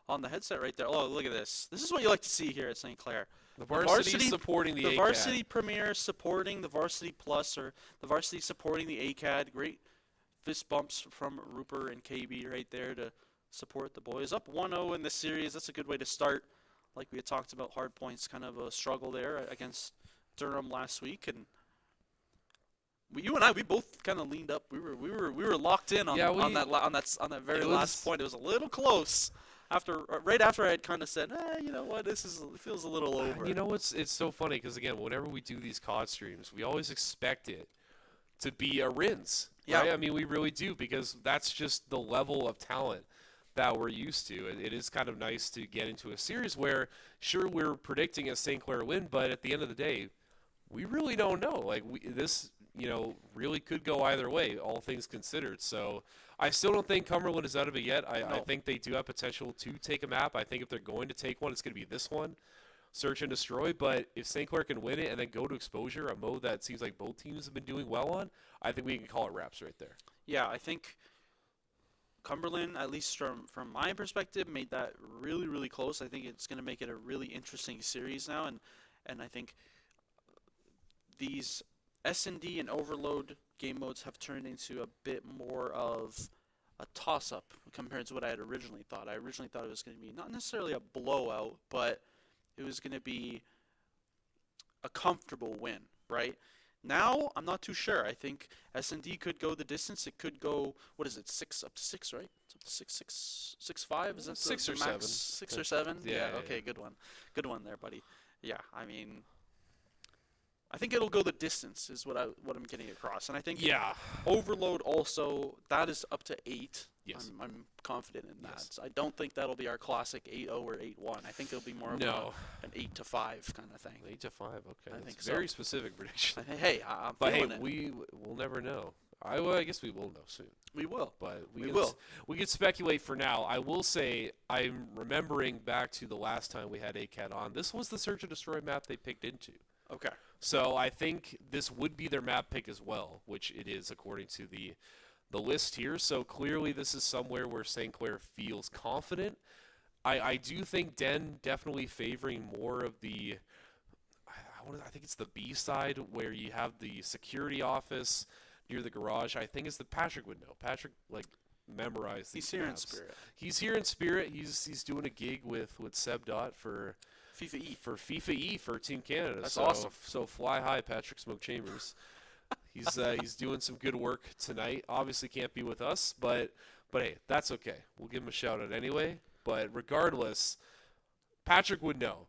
on the headset right there. Oh, look at this. This is what you like to see here at St. Clair. The varsity supporting the ACAD. Varsity Premier supporting the Varsity Plus, or the Varsity supporting the ACAD. Great fist bumps from Rupert and KB right there to support the boys. Up 1-0 in this series. That's a good way to start. Like we had talked about, hard points, kind of a struggle there against Durham last week, and you and I, we both kind of leaned up. We were locked in on that very last point. It was a little close. Right after I had kind of said, you know what, it feels a little over. You know, it's so funny because again, whenever we do these COD streams, we always expect it to be a Rins. Yeah. Right? I mean, we really do, because that's just the level of talent that we're used to. It is kind of nice to get into a series where, sure, we're predicting a St. Clair win, but at the end of the day, we really don't know. Like, this, really could go either way, all things considered. So I still don't think Cumberland is out of it yet. I think they do have potential to take a map. I think if they're going to take one, it's going to be this one, Search and Destroy. But if St. Clair can win it and then go to Exposure, a mode that seems like both teams have been doing well on, I think we can call it wraps right there. Yeah, I think Cumberland, at least from my perspective, made that really, really close. I think it's going to make it a really interesting series now, and I think these S&D and Overload game modes have turned into a bit more of a toss-up compared to what I had originally thought. I originally thought it was going to be not necessarily a blowout, but it was going to be a comfortable win, right? Now, I'm not too sure. I think S&D could go the distance. It could go, what is it, up to 6, right? It's up to 6-5? Is that 6 or the 7. max? 6 or 7? Yeah. Okay, good one. Good one there, buddy. Yeah, I mean, I think it'll go the distance is what I'm getting across. And I think Overload also, that is up to 8. Yes. I'm confident in that. Yes. I don't think that'll be our classic 8-0 or 8-1. I think it'll be more of an 8-5 kind of thing. 8-5, okay. I think very specific prediction. I'm but feeling it. we'll never know. I guess we will know soon. We will. But we can speculate for now. I will say I'm remembering back to the last time we had ACAD on. This was the Search and Destroy map they picked into. Okay. So I think this would be their map pick as well, which it is according to the list here. So clearly this is somewhere where St. Clair feels confident. I do think Den definitely favoring more of the, I think it's the B side where you have the security office near the garage. I think it's the Patrick would know. Patrick, memorize these He's here in maps. spirit. He's here in spirit. He's doing a gig with Seb Dot for FIFA E for Team Canada. That's so, awesome. So fly high, Patrick Smoke Chambers. He's doing some good work tonight. Obviously can't be with us, but hey, that's okay. We'll give him a shout out anyway. But regardless, Patrick would know.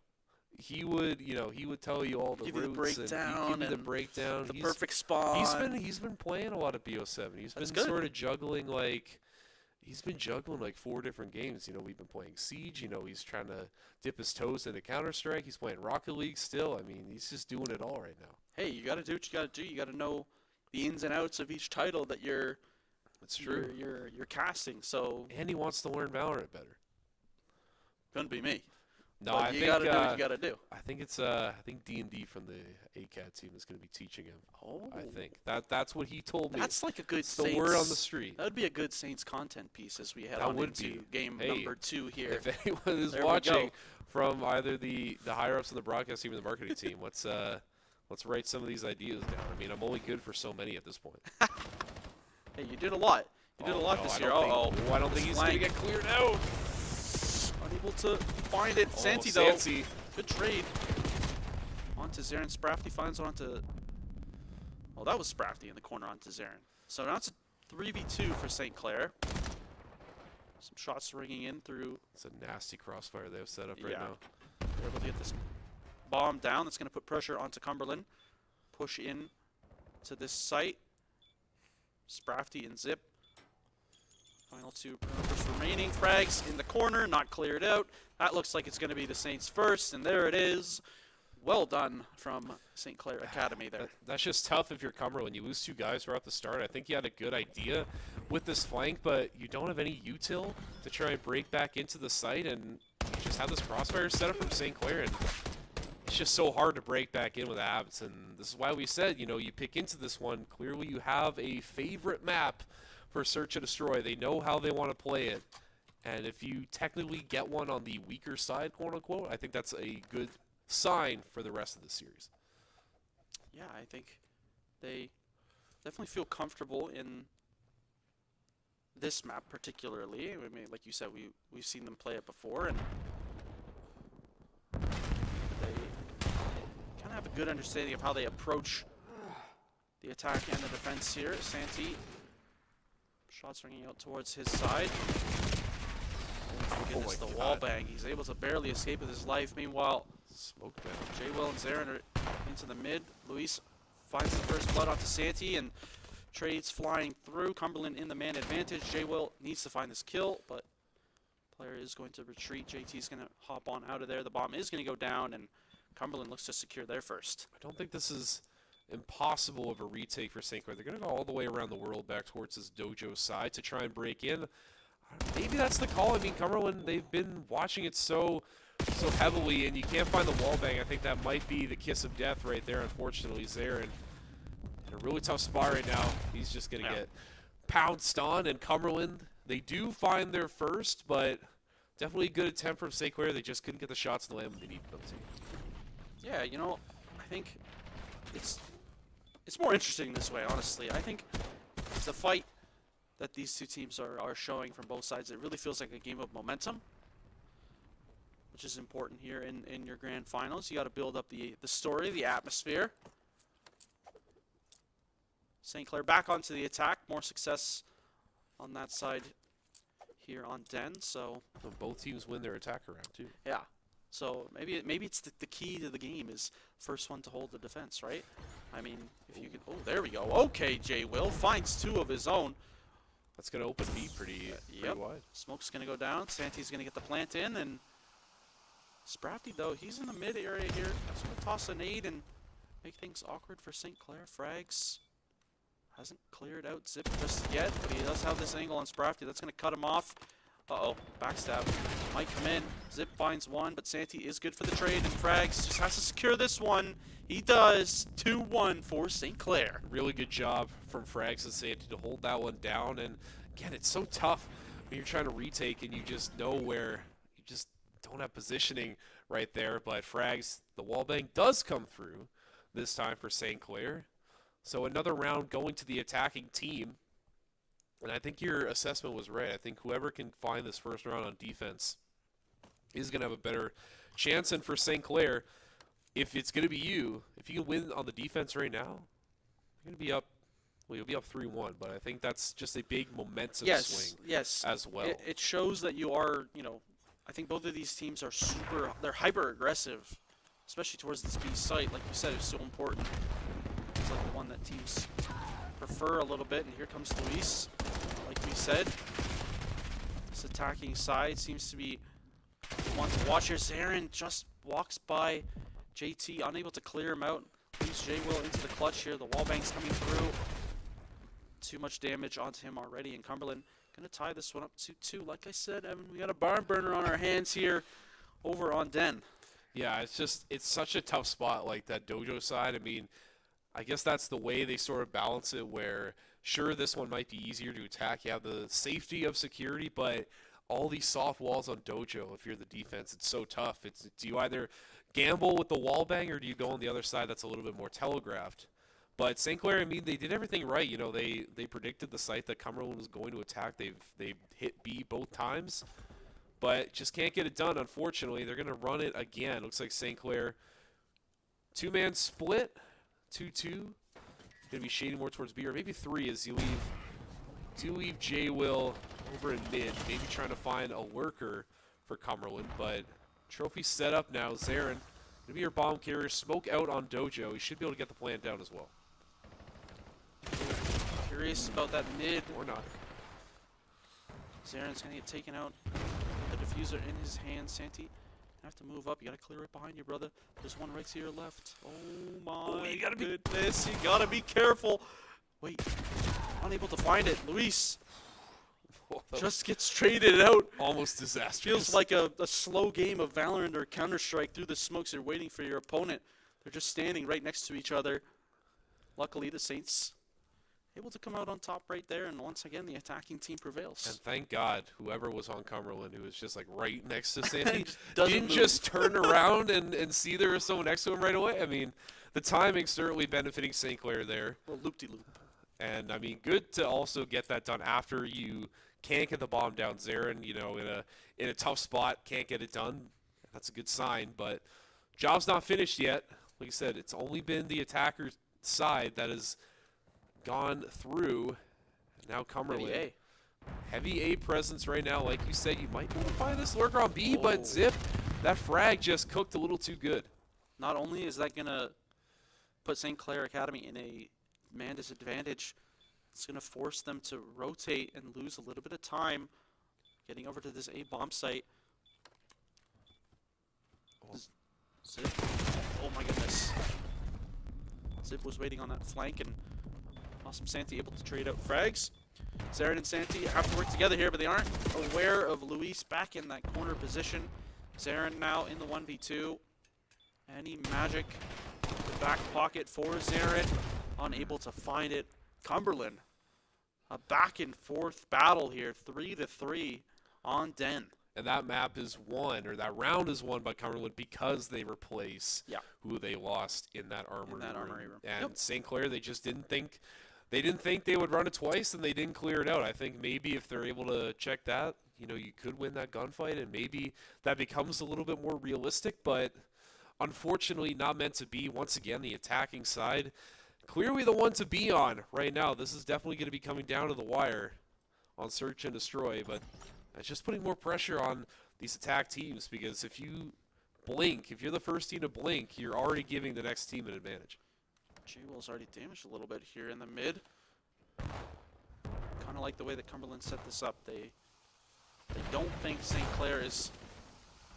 He would tell you all the Give you the routes breakdown and give you the and breakdown. The perfect spawn. He's been playing a lot of BO7. He's That's been good. sort of juggling like 4 different games. We've been playing Siege. He's trying to dip his toes into Counter-Strike. He's playing Rocket League still. I mean, he's just doing it all right now. Hey, you got to do what you got to do. You got to know the ins and outs of each title that That's true. you're casting. So And he wants to learn Valorant better. couldn't be me. No, But I you think got to do what you got to do. I think it's D&D from the ACAT team is going to be teaching him. Oh, I think that's what he told me. that's like a good It's the Saints. word on the street. That would be a good Saints content piece as we head That on would into be. game Hey, number 2 here. If anyone is There we watching go. from either the higher ups in the broadcast team or the marketing team, let's write some of these ideas down. I mean, I'm only good for so many at this point. Hey, you did a lot. You did a lot no, this I year. don't think- I don't think he's going to Flank. get cleared out. Unable to find it. Santi, though. Santi. Good trade. Onto Zarin. Sprafty finds one onto... Well, that was Sprafty in the corner onto Zarin. So now it's a 3v2 for St. Clair. Some shots ringing in through... It's a nasty crossfire they have set up right Yeah. now. They're able to get this bomb down. That's going to put pressure onto Cumberland. Push in to this site. Sprafty and Zip. Final 2 perimeters remaining. Frags in the corner, not cleared out. That looks like it's going to be the Saints first, and there it is. Well done from St. Clair Academy there. That's just tough if you're Cumberland. You lose 2 guys right off the start. I think you had a good idea with this flank, but you don't have any util to try and break back into the site, and you just have this crossfire set up from St. Clair, and it's just so hard to break back in with abs. And this is why we said, you pick into this one. Clearly you have a favorite map for Search and Destroy. They know how they want to play it. And if you technically get one on the weaker side, quote unquote, I think that's a good sign for the rest of the series. Yeah, I think they definitely feel comfortable in this map particularly. I mean, like you said, we've seen them play it before, and they kind of have a good understanding of how they approach the attack and the defense here. Santi, shots ringing out towards his side. Oh my goodness, my the God. wall bang. He's able to barely escape with his life. Meanwhile, Smoke down. J-Will and Zarin are into the mid. Luis finds the first blood onto Santi and trades flying through. Cumberland in the man advantage. J-Will needs to find this kill, but player is going to retreat. JT's going to hop on out of there. The bomb is going to go down, and Cumberland looks to secure their first. I don't think this is impossible of a retake for St. Clair. They're going to go all the way around the world back towards this dojo side to try and break in. Maybe that's the call. I mean, Cumberland, they've been watching it so heavily, and you can't find the wall bang. I think that might be the kiss of death right there, unfortunately. Zarin in a really tough spot right now. He's just going to get pounced on, and Cumberland, they do find their first, but definitely a good attempt from St. Clair. They just couldn't get the shots in the land when they needed them to. Yeah, I think it's more interesting this way, honestly. I think the fight that these two teams are showing from both sides, it really feels like a game of momentum, which is important here in your grand finals. You got to build up the story, the atmosphere. St. Clair back onto the attack. More success on that side here on Den. So Both teams win their attack around, too. yeah. So maybe it's the key to the game is first one to hold the defense, right? I mean, if you can. Oh, there we go. Okay, J-Will finds 2 of his own. That's going to open B pretty wide. Smoke's going to go down. Santi's going to get the plant in, and Sprafty, though, he's in the mid area here. He's going to toss a nade and make things awkward for St. Clair. Frags hasn't cleared out Zip just yet, but he does have this angle on Sprafty. That's going to cut him off. Uh-oh, backstab might come in. Zip finds one, but Santi is good for the trade, and Frags just has to secure this one. He does. 2-1 for St. Clair. Really good job from Frags and Santi to hold that one down. And again, it's so tough when you're trying to retake and you just know where you just don't have positioning right there. But Frags, the wallbang does come through this time for St. Clair. So another round going to the attacking team. And I think your assessment was right. I think whoever can find this first round on defense is going to have a better chance. And for St. Clair, if it's going to be you, if you can win on the defense right now, you're going to be up. Well, you'll be up 3-1, but I think that's just a big momentum swing as well. It shows that you are, I think both of these teams are they're hyper-aggressive, especially towards this B site. Like you said, it's so important. It's like the one that teams prefer a little bit, and here comes Luis. Like we said, this attacking side seems to be one to watch here. Zarin just walks by JT, unable to clear him out. Leaves J-Will into the clutch here. The wallbang's coming through. Too much damage onto him already, and Cumberland gonna tie this one up 2-2. Like I said, Evan, we got a barn burner on our hands here over on Den. Yeah, it's such a tough spot, like that dojo side. I mean, I guess that's the way they sort of balance it, where sure, this one might be easier to attack. You have the safety of security, but all these soft walls on dojo, if you're the defense, it's so tough. Do you either gamble with the wall bang, or do you go on the other side that's a little bit more telegraphed? But St. Clair, I mean, they did everything right. They predicted the site that Cumberland was going to attack. They've hit B both times, but just can't get it done, unfortunately. They're going to run it again. Looks like St. Clair, two-man split, 2-2. Going to be shading more towards B, or maybe 3 as you leave J-Will over in mid, maybe trying to find a lurker for Cumberland. But trophy set up now. Zarin going to be your bomb carrier. Smoke out on dojo. He should be able to get the plant down as well. Curious about that mid. Or not. Zarin's gonna get taken out. The diffuser in his hand. Santi, have to move up. You gotta clear it behind you, brother. There's one right to your left. Oh my goodness! You gotta be careful. Wait, unable to find it. Luis just gets traded out. Almost disastrous. Feels like a slow game of Valorant or Counter-Strike through the smokes. You're waiting for your opponent. They're just standing right next to each other. Luckily, the Saints able to come out on top right there, and once again, the attacking team prevails. And thank God, whoever was on Cumberland, who was just like right next to Santi, Doesn't didn't move. just turn around and see there was someone next to him right away. I mean, the timing certainly benefiting St. Clair there. Well, loop-de-loop. And, I mean, good to also get that done after you can't get the bomb down. Zarin, in a tough spot, can't get it done. That's a good sign, but job's not finished yet. Like I said, it's only been the attacker's side that has gone through. Now Cumberland. Heavy A presence right now. Like you said, you might be able to find this lurker on B, but zip, that frag just cooked a little too good. Not only is that going to put St. Clair Academy in a man disadvantage, it's going to force them to rotate and lose a little bit of time getting over to this A bomb site. Zip. Oh my goodness. Zip was waiting on that flank, and awesome Santi able to trade out frags. Zarin and Santi have to work together here, but they aren't aware of Luis back in that corner position. Zarin now in the 1v2. Any magic in the back pocket for Zarin. Unable to find it. Cumberland, a back and forth battle here, 3-3 on Den. And that map is won, or that round is won by Cumberland because they replace who they lost in that armory room. And St. Clair, they just didn't think they would run it twice, and they didn't clear it out. I think maybe if they're able to check that, you could win that gunfight, and maybe that becomes a little bit more realistic, but unfortunately not meant to be. Once again, the attacking side, clearly the one to be on right now. This is definitely going to be coming down to the wire on Search and Destroy, but it's just putting more pressure on these attack teams, because if you blink, if you're the first team to blink, you're already giving the next team an advantage. J-Will's already damaged a little bit here in the mid. Kind of like the way that Cumberland set this up. They don't think St. Clair is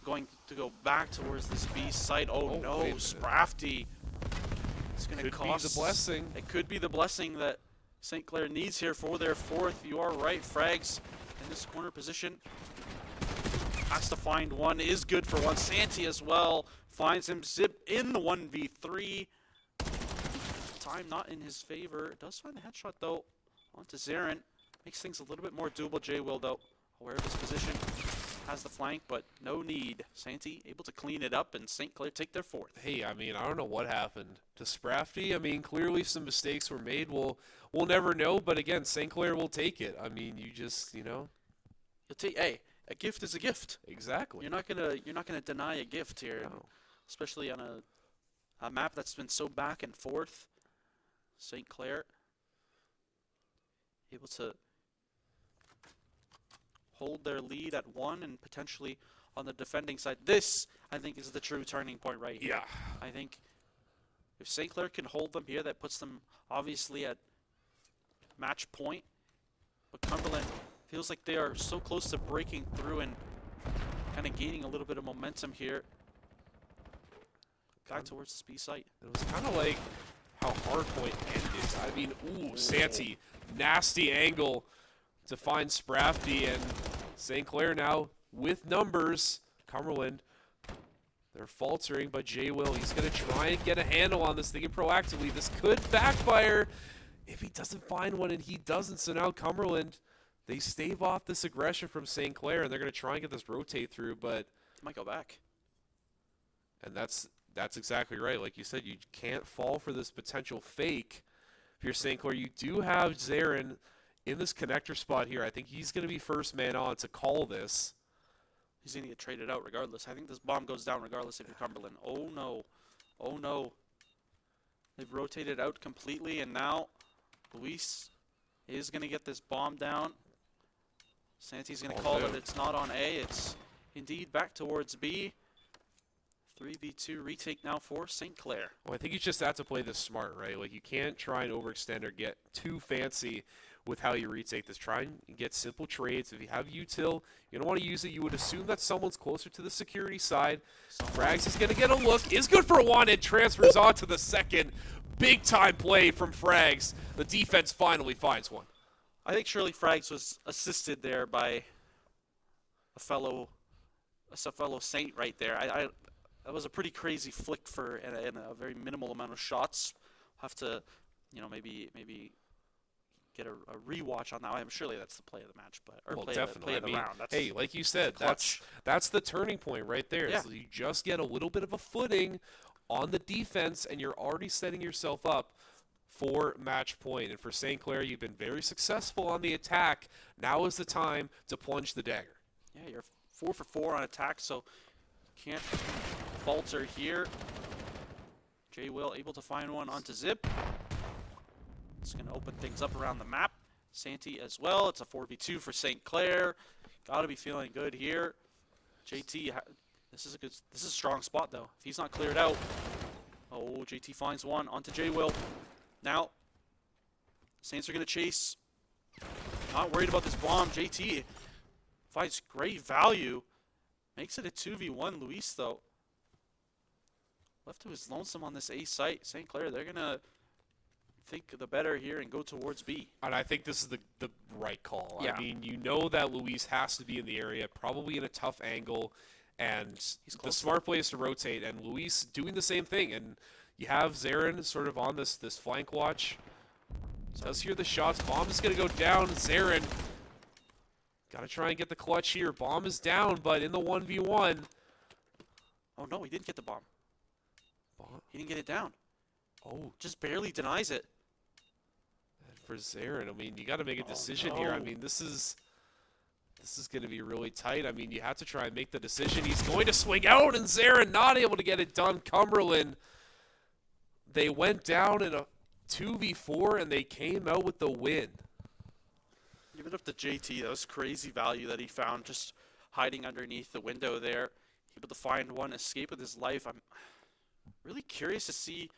going to go back towards this B site. Oh no, Sprafty. It's going to cost. Could be the blessing. It could be the blessing that St. Clair needs here for their fourth. You are right, frags in this corner position. Has to find one, is good for one. Santi as well finds him. Zip in the 1v3. Time not in his favor. Does find the headshot though onto Zarin. Makes things a little bit more doable. J-Will though aware of his position. has the flank, but no need. Santee able to clean it up, and St. Clair take their fourth. Hey, I mean, I don't know what happened to Sprafty. I mean, clearly some mistakes were made. We'll never know, but again, St. Clair will take it. I mean, you just, You'll take, hey, a gift is a gift. Exactly. You're not gonna deny a gift here, No. especially on a map that's been so back and forth. St. Clair able to hold their lead at 1 and potentially on the defending side. This, I think, is the true turning point right here. Yeah. I think if St. Clair can hold them here, that puts them obviously at match point. But Cumberland feels like they are so close to breaking through and kind of gaining a little bit of momentum here. Back towards the B site. It was kind of like how Hardpoint ended. I mean, ooh, Santee, nasty angle to find Sprafty, and St. Clair now with numbers. Cumberland, they're faltering, but Jay Will, he's going to try and get a handle on this, thinking proactively. This could backfire if he doesn't find one, and he doesn't. So now Cumberland, they stave off this aggression from St. Clair, and they're going to try and get this rotate through, but... Might go back. And that's exactly right. Like you said, you can't fall for this potential fake. If you're St. Clair, you do have Zarin in this connector spot here. I think he's going to be first man on to call this. He's going to get traded out regardless. I think this bomb goes down regardless if you're Cumberland. Oh, no. Oh, no. They've rotated out completely, and now Luis is going to get this bomb down. Santee's going to call it. It's not on A. It's indeed back towards B. 3v2 retake now for St. Clair. Well, I think you just have to play this smart, right? Like, you can't try and overextend or get too fancy with how you retake this. Try and get simple trades. If you have util, you don't want to use it. You would assume that someone's closer to the security side. Frags is going to get a look. Is good for one and transfers on to the second. Big time play from Frags. The defense finally finds one. I think surely Frags was assisted there by a fellow Saint right there. That was a pretty crazy flick for and a very minimal amount of shots. Have to, maybe get a rewatch on that. I'm surely that's the play of the match, play of the round. That's hey, like you said, clutch. that's the turning point right there. Yeah. So you just get a little bit of a footing on the defense, and you're already setting yourself up for match point. And for St. Clair, you've been very successful on the attack. Now is the time to plunge the dagger. Yeah, you're 4 for 4 on attack, so can't falter here. Jay Will able to find one onto Zip. It's going to open things up around the map. Santee as well. It's a 4v2 for St. Clair. Got to be feeling good here. JT, this is a strong spot though. If he's not cleared out, oh, JT finds one onto Jay Will. Now, Saints are going to chase. Not worried about this bomb. JT finds great value. Makes it a 2v1. Luis though, left to his lonesome on this A site. St. Clair, they're going to think the better here and go towards B. And I think this is the right call. Yeah. I mean, you know that Luis has to be in the area, probably in a tough angle, and the smart play is to rotate, and Luis doing the same thing. And you have Zarin sort of on this flank watch. Does hear the shots. Bomb is going to go down. Zarin got to try and get the clutch here. Bomb is down, but in the 1v1. Oh no, he didn't get the bomb. He didn't get it down. Oh, Just barely denies it. for Zarin, I mean, you got to make a decision here. I mean, this is going to be really tight. I mean, you have to try and make the decision. He's going to swing out, and Zarin not able to get it done. Cumberland, they went down in a 2v4, and they came out with the win. Give it up to JT. That was crazy value that he found just hiding underneath the window there. Able to find one, escape with his life. I'm really curious to see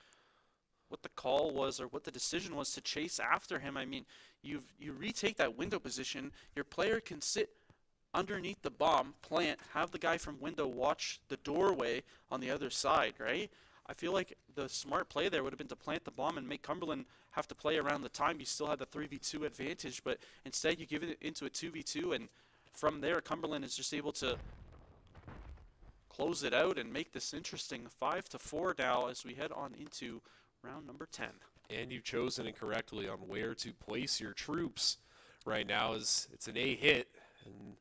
what the call was or what the decision was to chase after him. I mean, you retake that window position. Your player can sit underneath the bomb, plant, have the guy from window watch the doorway on the other side, right? I feel like the smart play there would have been to plant the bomb and make Cumberland have to play around the time. You still had the 3v2 advantage, but instead you give it into a 2v2, and from there Cumberland is just able to close it out and make this interesting. 5-4 now as we head on into round number 10. And you've chosen incorrectly on where to place your troops right now. Is it's an A hit, and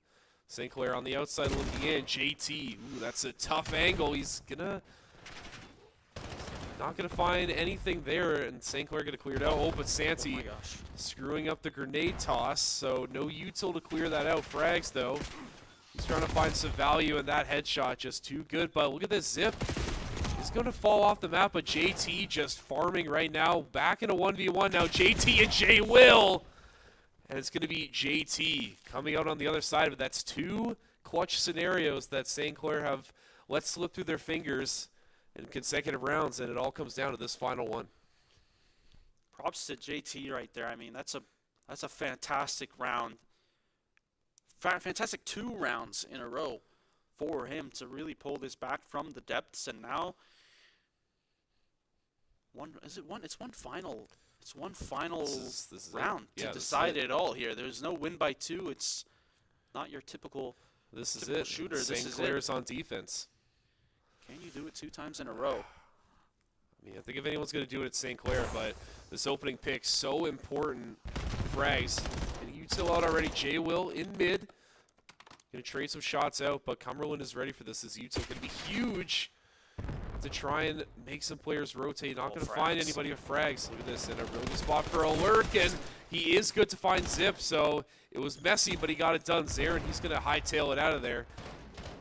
St. Clair on the outside looking in. JT, ooh, that's a tough angle. He's not gonna find anything there, and St. Clair gonna clear it out. Oh, but Santi screwing up the grenade toss, so no util to clear that out. Frags though, he's trying to find some value in that headshot, just too good. But look at this zip. He's going to fall off the map, but JT just farming right now. Back in a 1v1 now. JT and J Will. And it's going to be JT coming out on the other side. But that's two clutch scenarios that St. Clair have let slip through their fingers in consecutive rounds. And it all comes down to this final one. Props to JT right there. I mean, that's a fantastic round. Fantastic 2 rounds in a row for him to really pull this back from the depths. And now... It's one final This is round it. Yeah, to decide it all here. There's no win by 2. It's not your typical This is typical it. shooter. This St. is Clair's on defense. Can you do it 2 times in a row? I mean, I think if anyone's going to do it, it's St. Clair, but this opening pick so important. Frags getting util out already. J Will in mid. Going to trade some shots out, but Cumberland is ready for this. This util going to be huge to try and make some players rotate. Not going to find anybody with frags. Look at this, in a really good spot for Alert, and he is good to find Zip, so it was messy, but he got it done. Zarin, he's going to hightail it out of there.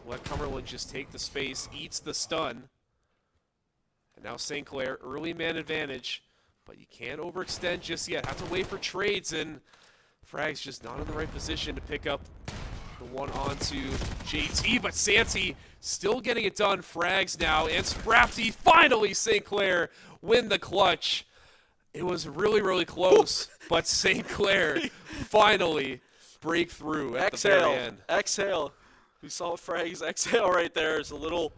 Let Cumberland just take the space, eats the stun. And now St. Clair, early man advantage, but you can't overextend just yet. Have to wait for trades, and Frag's just not in the right position to pick up the one onto JT, but Santi still getting it done. Frags now, and Sprafty, finally St. Clair win the clutch. It was really, really close, but St. Clair finally break through at the very end. Exhale. We saw Frags exhale right there. It's a little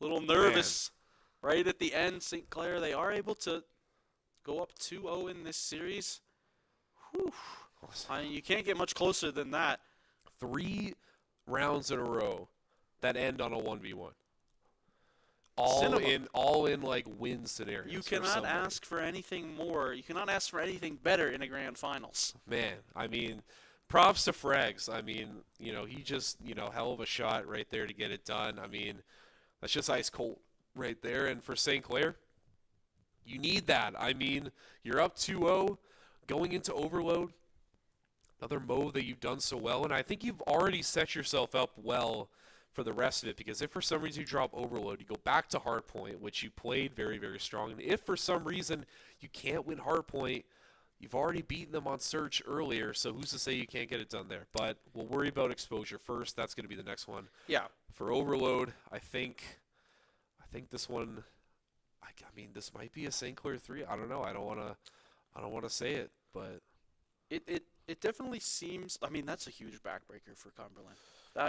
nervous right at the end. St. Clair, they are able to go up 2-0 in this series. Whew. I mean, you can't get much closer than that. 3 rounds in a row that end on a 1v1. All in like win scenarios. You cannot ask for anything more. You cannot ask for anything better in a grand finals. Man, I mean, props to Frags. I mean, he just, hell of a shot right there to get it done. I mean, that's just ice cold right there. And for St. Clair, you need that. I mean, you're up 2-0 going into overload. Another move that you've done so well, and I think you've already set yourself up well for the rest of it, because if for some reason you drop overload, you go back to hardpoint, which you played very, very strong, and if for some reason you can't win hardpoint, you've already beaten them on search earlier, so who's to say you can't get it done there? But we'll worry about exposure first. That's going to be the next one. Yeah. For overload, I think this one, I mean, this might be a St. Clair 3. I don't know. I don't want to say it, but It definitely seems. I mean, that's a huge backbreaker for Cumberland.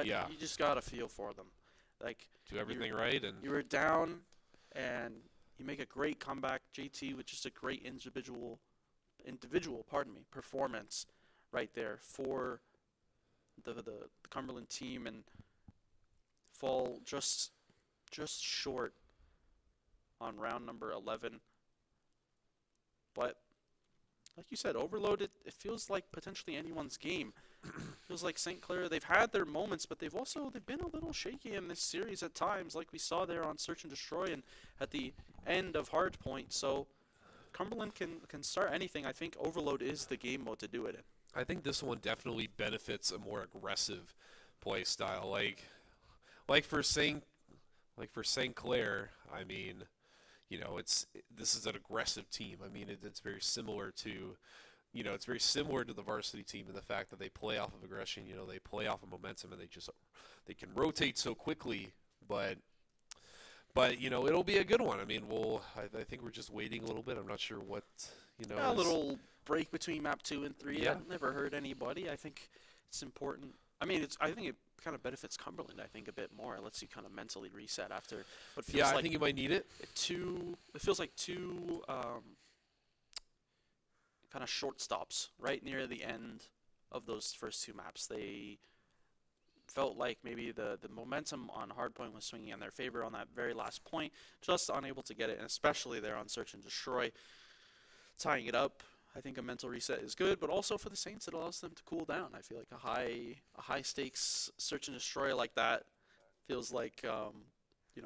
Yeah. You just gotta feel for them. Like, do everything right, and you were down, and you make a great comeback. JT with just a great individual, performance right there for the Cumberland team, and fall just short on round number 11. But like you said, overload, it feels like potentially anyone's game. Feels like St. Clair, they've had their moments, but they've been a little shaky in this series at times, like we saw there on Search and Destroy and at the end of Hardpoint. So Cumberland can start anything. I think overload is the game mode to do it in. I think this one definitely benefits a more aggressive play style. Like for St. Clair, I mean, this is an aggressive team. I mean, it's very similar to, the varsity team in the fact that they play off of aggression. They play off of momentum, and they can rotate so quickly. But it'll be a good one. I mean, I think we're just waiting a little bit. I'm not sure what, A little break between map 2 and 3. Yeah. I've never hurt anybody. I think it's important. I mean, I think it kind of benefits Cumberland, I think, a bit more. It lets you kind of mentally reset after what feels like... I think you might need it. It feels like two kind of short stops right near the end of those first 2 maps. They felt like maybe the momentum on Hardpoint was swinging in their favor on that very last point, just unable to get it, and especially there on Search and Destroy, tying it up. I think a mental reset is good, but also for the Saints, it allows them to cool down. I feel like a high stakes search and destroy like that feels like you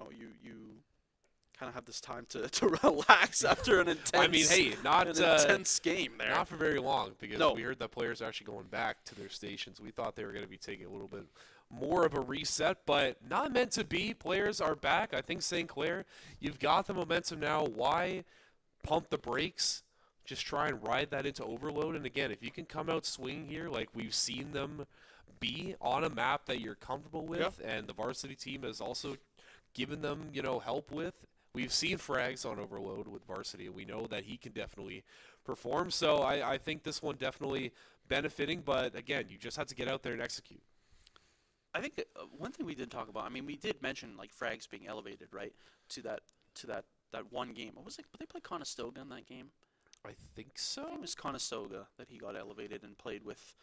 kind of have this time to relax after an intense. I mean, hey, not an intense game there. Not for very long, because No. we heard that players are actually going back to their stations. We thought they were going to be taking a little bit more of a reset, but not meant to be. Players are back. I think St. Clair, you've got the momentum now. Why pump the brakes? Just try and ride that into overload. And again, if you can come out swinging here like we've seen them be on a map that you're comfortable with, and the varsity team has also given them, help with. We've seen frags on overload with varsity, and we know that he can definitely perform. So I think this one definitely benefiting, but again, you just have to get out there and execute. I think one thing we did talk about. I mean, we did mention like frags being elevated, right, to that one game. What was it? Did they play Conestoga in that game? I think so. I think it was Conestoga that he got elevated and played with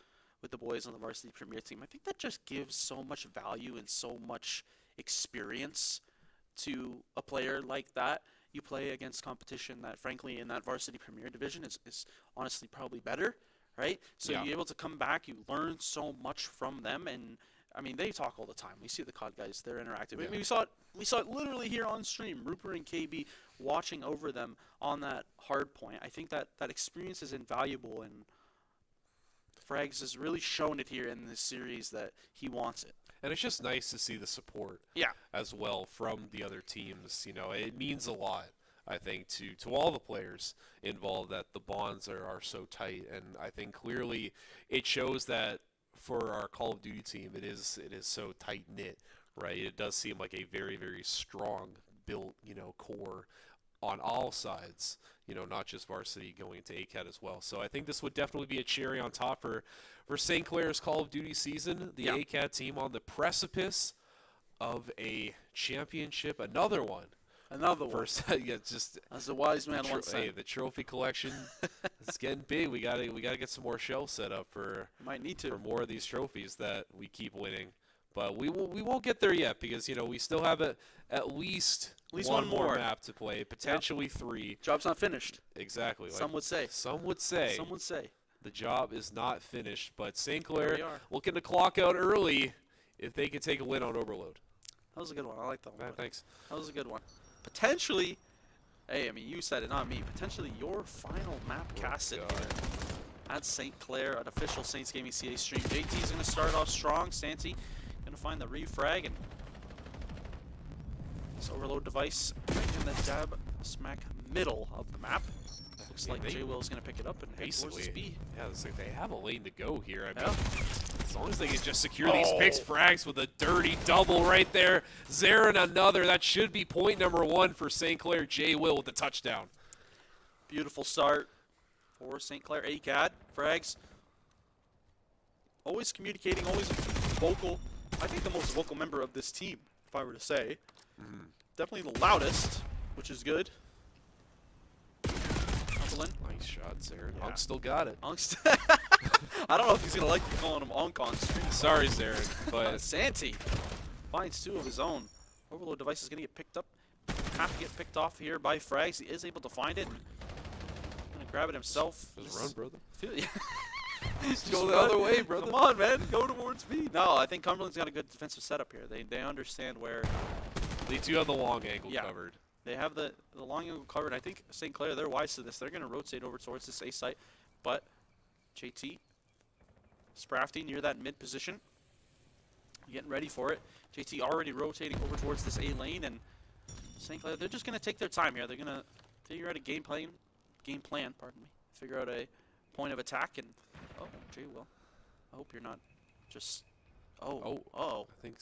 the boys on the varsity premier team. I think that just gives so much value and so much experience to a player like that. You play against competition that, frankly, in that varsity premier division is honestly probably better, right? So Yeah. you're able to come back, you learn so much from them, and I mean, they talk all the time. We see the CoD guys; they're interactive. Yeah. I mean, we saw it literally here on stream. Rupert and KB watching over them on that hard point. I think that experience is invaluable, and Frags has really shown it here in this series that he wants it. And it's just nice to see the support Yeah. as well from the other teams. It means a lot, I think, to all the players involved, that the bonds are so tight. And I think clearly it shows that for our Call of Duty team, it is so tight-knit, right? It does seem like a very, very strong built, core on all sides, not just varsity going into ACAT as well. So I think this would definitely be a cherry on top for St. Clair's Call of Duty season. The ACAT team on the precipice of a championship, another one. First, yeah, just As the wise man once hey, said. the trophy collection is getting big. We gotta get some more shelves set up for Might need to. for more of these trophies that we keep winning. But we won't get there yet, because we still have at least one more map to play, potentially 3. Job's not finished. Exactly. Some would say. Some would say Some would say. the job is not finished. But St. Here Clair we are. looking to clock out early if they can take a win on Overload. That was a good one. I like that one. Thanks. That was a good one. Potentially, hey, I mean, you said it, not me. Potentially your final map casted God. here at St. Clair, an official Saints Gaming CA stream. JT's going to start off strong. Santi going to find the refrag, and this overload device right in the dab smack middle of the map. Looks like J Will's going to pick it up and head towards his Basically, B. yeah, it's like they have a lane to go here. I mean, Yeah. as long as they can just secure these picks, frags with a dirty double right there. Zarin another. That should be point number 1 for St. Clair. J Will with the touchdown. Beautiful start for St. Clair ACAD. Frags always communicating, always vocal. I think the most vocal member of this team, if I were to say. Definitely the loudest, which is good. Cumberland. Nice shot, Zarin. Yeah. Hunk still got it. Ungst. I don't know if he's going to like me calling him Unk on stream. Sorry, Zarin, but Santi finds 2 of his own. Overload device is going to get picked up. Have to get picked off here by Frags. He is able to find it. Going to grab it himself. just run, brother. Just go the run. other way, brother. Come on, man. Go towards me. No, I think Cumberland's got a good defensive setup here. They understand where They do have the long angle Yeah. covered. they have the long angle covered. I think St. Clair, they're wise to this. They're going to rotate over towards this A site. But JT, Sprafty near that mid position. Getting ready for it. JT already rotating over towards this A lane. And St. Clair, they're just going to take their time here. They're going to figure out a game plan, pardon me. Figure out a point of attack. And, oh, Jay Will. I hope you're not just, oh. I think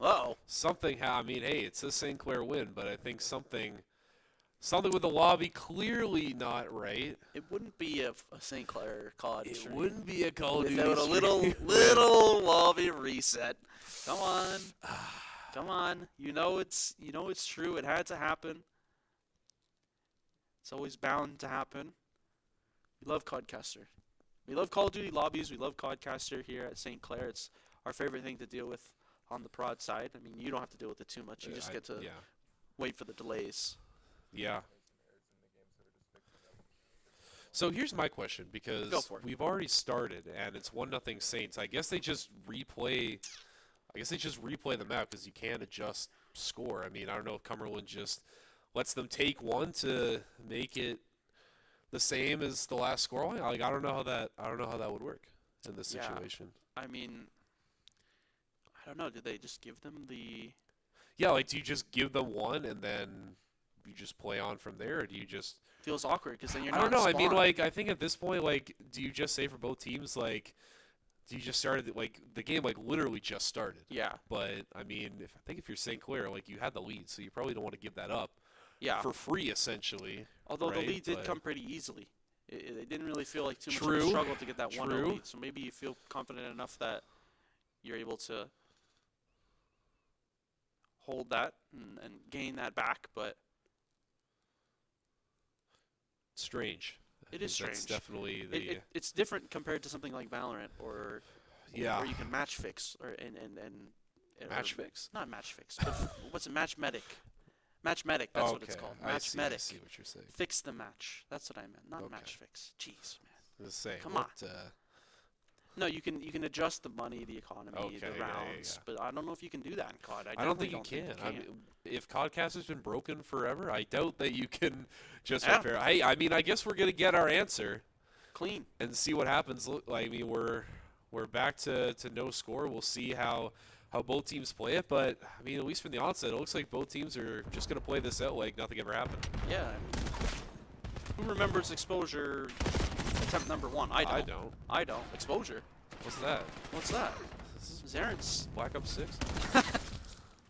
Uh-oh. something. I mean, hey, it's a St. Clair win, but I think something with the lobby clearly not right. It wouldn't be a St. Clair COD It stream wouldn't be a Call of Duty without a stream. little lobby reset. Come on. Come on. You know it's true. It had to happen. It's always bound to happen. We love CODcaster. We love Call of Duty lobbies. We love CODcaster here at St. Clair. It's our favorite thing to deal with on the prod side. I mean, you don't have to deal with it too much. You just get to wait for the delays. Yeah. So here's my question, because Go for it. we've already started and it's 1-0 Saints. I guess they just replay. I guess they just replay the map because you can't adjust score. I mean, I don't know if Cumberland just lets them take one to make it the same as the last scoreline. Like, I don't know how that would work in this Yeah. situation. I mean, I don't know. Did they just give them the? Yeah, like, do you just give them one and then you just play on from there, or do you just? Feels awkward because then you're I not. don't know. I mean, spawned. like, I think at this point, like, do you just say for both teams, like, do you just started like the game like literally just started? Yeah. But I mean, I think if you're St. Clair, like, you had the lead, so you probably don't want to give that up Yeah. for free, essentially. Although the right? lead did But- come pretty easily. It didn't really feel like too much of True. a struggle to get that 1-0 True. lead. So maybe you feel confident enough that you're able to hold that and gain that back. But Strange. I It think is That's strange. definitely the it's different compared to something like Valorant or yeah. where you can match fix or Match fix? Not match fix. But what's it? Match medic. Match medic. That's what it's Okay, called. I Match see, medic. I see what you're saying. Fix the match. That's what I meant. Not Okay. match fix. Jeez, man. Let's say, Come what, on. No, you can adjust the money, the economy, Okay, the yeah, rounds, but I don't know if you can do that in CoD. I don't think you definitely can. I mean, if CODcast has been broken forever, I doubt that you can just Yeah. repair. I mean, I guess we're gonna get our answer Clean. and see what happens. Look, I mean, we're back to no score. We'll see how both teams play it. But I mean, at least from the onset, it looks like both teams are just gonna play this out like nothing ever happened. Yeah. I mean, who remembers exposure attempt number 1? I don't. I don't. Exposure. What's that? What's that? This is Zaren's. Black Ops 6.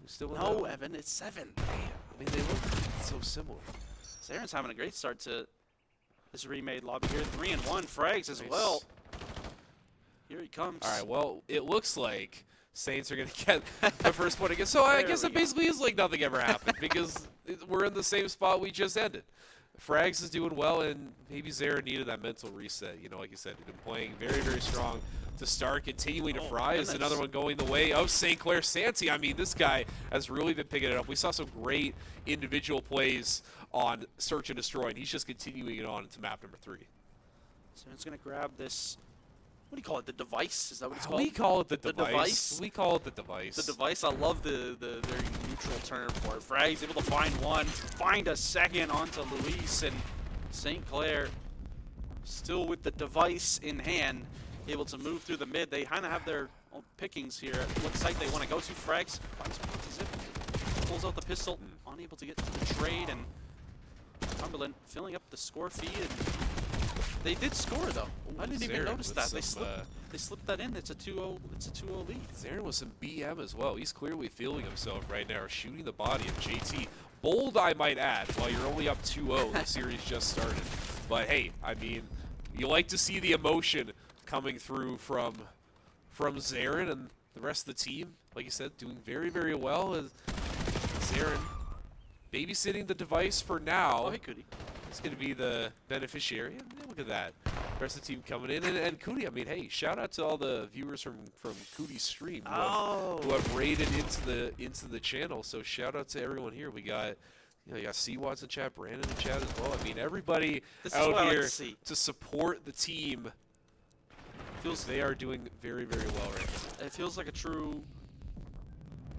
We still in No, that? Evan. It's 7. I mean, they look so similar. Zaren's having a great start to this remade lobby here. 3-1 frags as Nice. well. Here he comes. All right, well, it looks like Saints are going to get the first point again. So I There guess we it go. basically is like nothing ever happened because we're in the same spot we just ended. Frags is doing well, and maybe Zara needed that mental reset. You know, like you said, he's been playing very, very strong to start. Continuing to Oh, fry is goodness. another one going the way of St. Clair Santee. I mean, this guy has really been picking it up. We saw some great individual plays on Search and Destroy, and he's just continuing it on into map number 3. So it's going to grab this. What do you call it? The device? Is that what it's called? We call it the The device. device? We call it the device. The device. I love the very neutral term for it. Frag's able to find one, find a second onto Luis, and St. Clair still with the device in hand, able to move through the mid. They kind of have their own pickings here at what site they want to go to. Frags finds zip, pulls out the pistol, unable to get to the trade, and Cumberland filling up the score feed. And they did score though. I didn't even Zaren notice with that. They some, slipped that in. It's a 2-0. It's a 2-0 lead. Zaren with some BM as well. He's clearly feeling himself right now, shooting the body of JT. Bold, I might add, while you're only up 2-0, the series just started. But hey, I mean, you like to see the emotion coming through from Zaren and the rest of the team. Like you said, doing very, very well. As Zaren babysitting the device for now. Oh, hey, Cudi. He's going to be the beneficiary. And look at that. The rest of the team coming in. And Cudi, I mean, hey, shout out to all the viewers from Cudi's stream who have raided into the channel. So shout out to everyone here. We got, you got C-Watts in chat, Brandon in chat as well. I mean, everybody This is out what I like here to see. to support the team. Feels They are doing very, very well right now. It feels like a true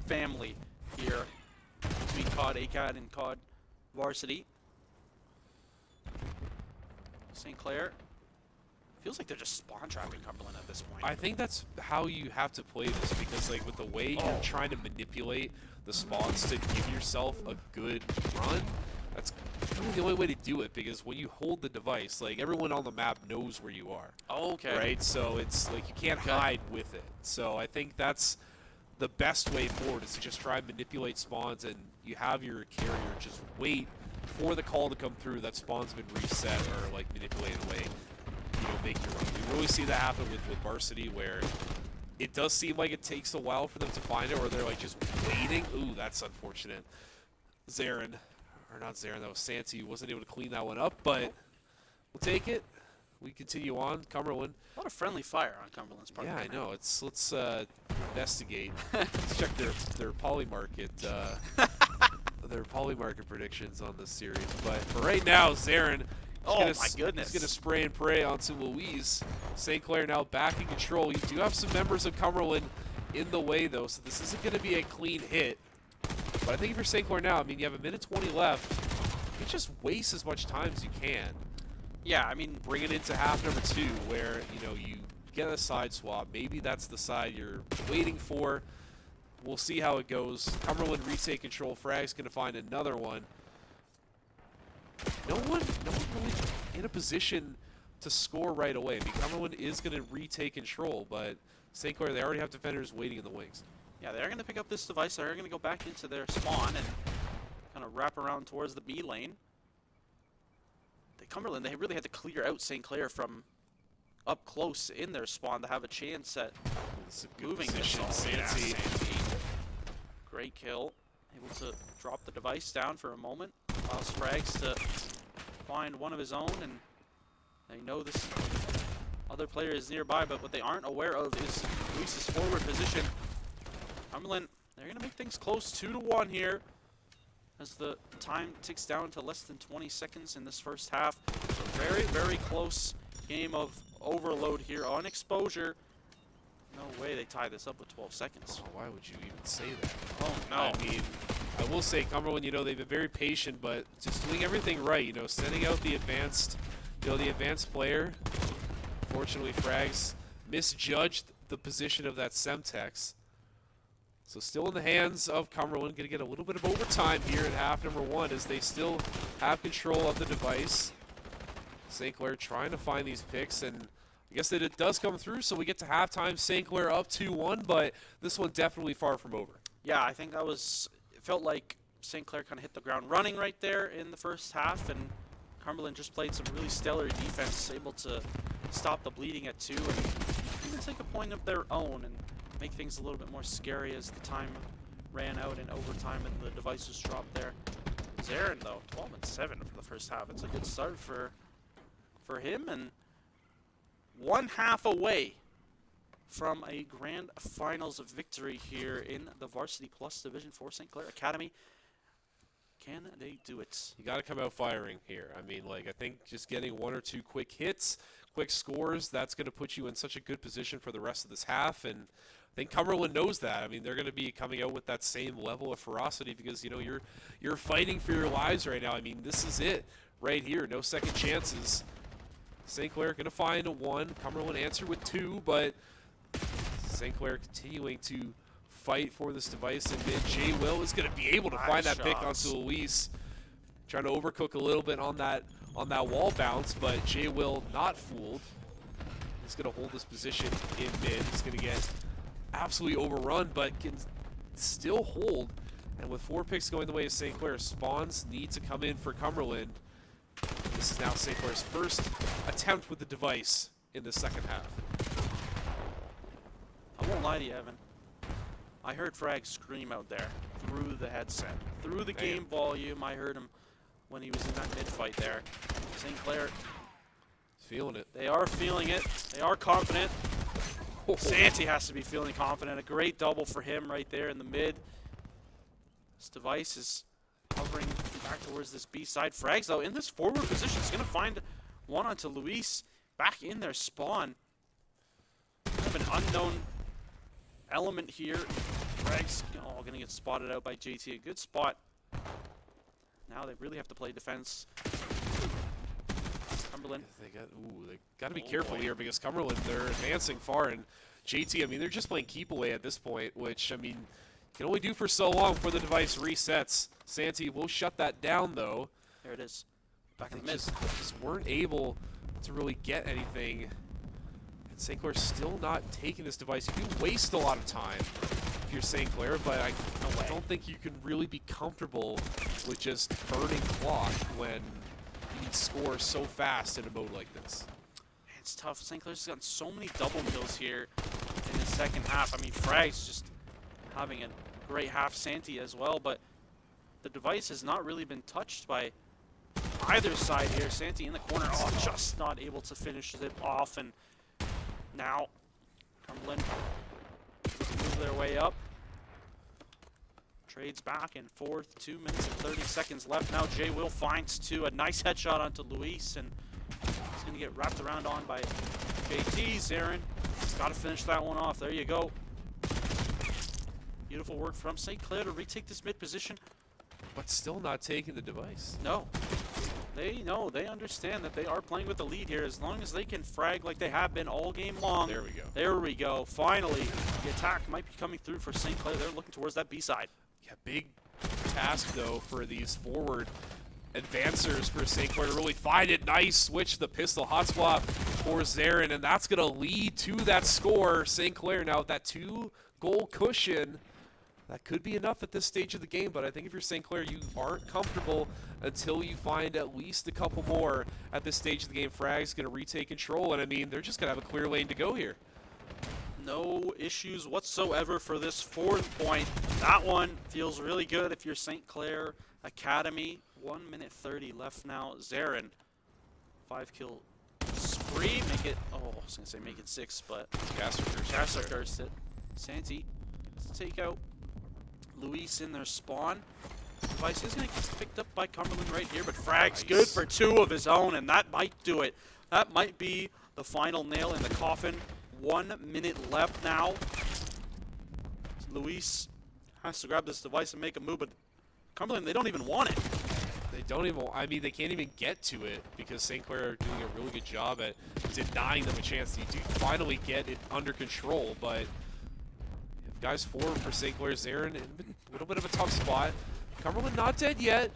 family here between COD ACAD and COD Varsity. St. Clair. Feels like they're just spawn trapping Cumberland at this point. I think that's how you have to play this because, like, with the way you're trying to manipulate the spawns to give yourself a good run, that's really the only way to do it because when you hold the device, like, everyone on the map knows where you are. Okay. Right? So it's like you can't hide with it. So I think that's the best way forward is to just try and manipulate spawns and you have your carrier just wait for the call to come through that spawn's been reset or, like, manipulated away. Make your run. We really see that happen with Varsity where it does seem like it takes a while for them to find it or they're like just waiting. Ooh, that's unfortunate. Zaren, or not Zaren, that was Santee, wasn't able to clean that one up, but we'll take it. We continue on. Cumberland. A lot of friendly fire on Cumberland's part. Yeah, I know. Let's investigate. Let's check their polymarket their polymarket predictions on this series. But for right now, Zaren Oh my goodness. He's going to spray and pray onto Louise. St. Clair now back in control. You do have some members of Cumberland in the way, though, so this isn't going to be a clean hit. But I think if you're St. Clair now, I mean, you have 1:20 left. You just waste as much time as you can. Yeah, I mean, Bring it into half number 2 where, you know, you get a side swap. Maybe that's the side you're waiting for. We'll see how it goes. Cumberland retake control. Frag's going to find another one. No one really in a position to score right away. I mean, Cumberland is going to retake control, but St. Clair, they already have defenders waiting in the wings. yeah, they're going to pick up this device. They're going to go back into their spawn and kind of wrap around towards the B lane. Cumberland, they really had to clear out St. Clair from up close in their spawn to have a chance at moving this all. Santi. Great kill. Able to drop the device down for a moment. Allows Frags to find one of his own, and they know this other player is nearby, but what they aren't aware of is Luis's forward position. Cumberland, they're going to make things close 2-1 here as the time ticks down to less than 20 seconds in this first half. So very, very close game of overload here on exposure. No way they tie this up with 12 seconds. Oh, why would you even say that? Oh, no. I mean, I will say Cumberland, you know, they've been very patient, but just doing everything right, you know, sending out the advanced, the advanced player. Fortunately, Frags misjudged the position of that Semtex. So still in the hands of Cumberland, going to get a little bit of overtime here in half number 1 as they still have control of the device. St. Clair trying to find these picks, and I guess that it does come through, so we get to halftime. St. Clair up 2-1, but this one definitely far from over. Yeah, I think that was, it felt like St. Clair kind of hit the ground running right there in the first half, and Cumberland just played some really stellar defense, able to stop the bleeding at 2 and even take a point of their own and make things a little bit more scary as the time ran out in overtime and the devices dropped there. Zarin, though, 12-7 for the first half. It's a good start for him, and 1 half away from a grand finals victory here in the Varsity Plus Division for St. Clair Academy. Can they do it? You got to come out firing here. I mean, like, I think just getting 1 or 2 quick hits, quick scores, that's going to put you in such a good position for the rest of this half, and I think Cumberland knows that. I mean, they're going to be coming out with that same level of ferocity because, you know, you're fighting for your lives right now. I mean, this is it right here. No second chances. St. Clair going to find a 1. Cumberland answer with 2, but St. Clair continuing to fight for this device, and then Jay Will is going to be able to find that pick onto Luis. Trying to overcook a little bit on that wall bounce, but Jay Will not fooled. He's going to hold this position in mid. He's going to get absolutely overrun, but can still hold. And with 4 picks going the way of St. Clair, spawns need to come in for Cumberland. This is now St. Clair's first attempt with the device in the second half. I won't lie to you, Evan. I heard Frag scream out there through the headset, through the game volume. I heard him when he was in that mid-fight there. St. Clair, feeling it. they are feeling it. They are confident. Santi has to be feeling confident. A great double for him right there in the mid. This device is hovering back towards this B side. Frags, though, in this forward position, is going to find one onto Luis back in their spawn. Kind of an unknown element here. Frags going to get spotted out by JT. A good spot. Now they really have to play defense. Cumberland. They got to be careful here because Cumberland, they're advancing far, and JT, I mean, they're just playing keep away at this point, which, I mean, can only do for so long before the device resets. Santi will shut that down, though. There it is. Back in the They mid. just weren't able to really get anything. And St. Clair's still not taking this device. You can waste a lot of time if you're St. Clair, but I don't think you can really be comfortable with just burning clock when you need score so fast in a mode like this. It's tough. St. Clair's gotten so many double kills here in the second half. I mean, Frag's just having a great half. Santi as well, but the device has not really been touched by either side here. Santi in the corner, just not able to finish it off, and now Cumberland move their way up. Trades back and forth. 2 minutes and 30 seconds left now. Jay Will finds two. A nice headshot onto Luis, and he's going to get wrapped around on by JT. Zarin got to finish that one off. There you go. Beautiful work from St. Clair to retake this mid position. But still not taking the device. No. They know, they understand that they are playing with the lead here. As long as they can frag like they have been all game long. There we go. There we go. Finally, the attack might be coming through for St. Clair. They're looking towards that B side. Yeah, big task, though, for these forward advancers for St. Clair to really find it. Nice switch, the pistol hot swap for Zarin, and that's going to lead to that score. St. Clair now with that 2-goal cushion. That could be enough at this stage of the game, but I think if you're St. Clair, you aren't comfortable until you find at least a couple more at this stage of the game. Frag's going to retake control, and I mean, they're just going to have a clear lane to go here. No issues whatsoever for this fourth point. That one feels really good if you're St. Clair Academy. 1 minute 30 left now. Zarin, 5-kill spree. Make it, oh, I was going to say make it 6, but Casser cursed it. Santi, let's take out Luis in their spawn. Device is going to get picked up by Cumberland right here, but Frag's good for 2 of his own, and that might do it. That might be the final nail in the coffin. 1 minute left now. Luis has to grab this device and make a move, but Cumberland, they don't even want it. They don't even, I mean, they can't even get to it because St. Clair are doing a really good job at denying them a chance to finally get it under control, but guys forward for St. Clair. Zarin in a little bit of a tough spot. Cumberland not dead yet.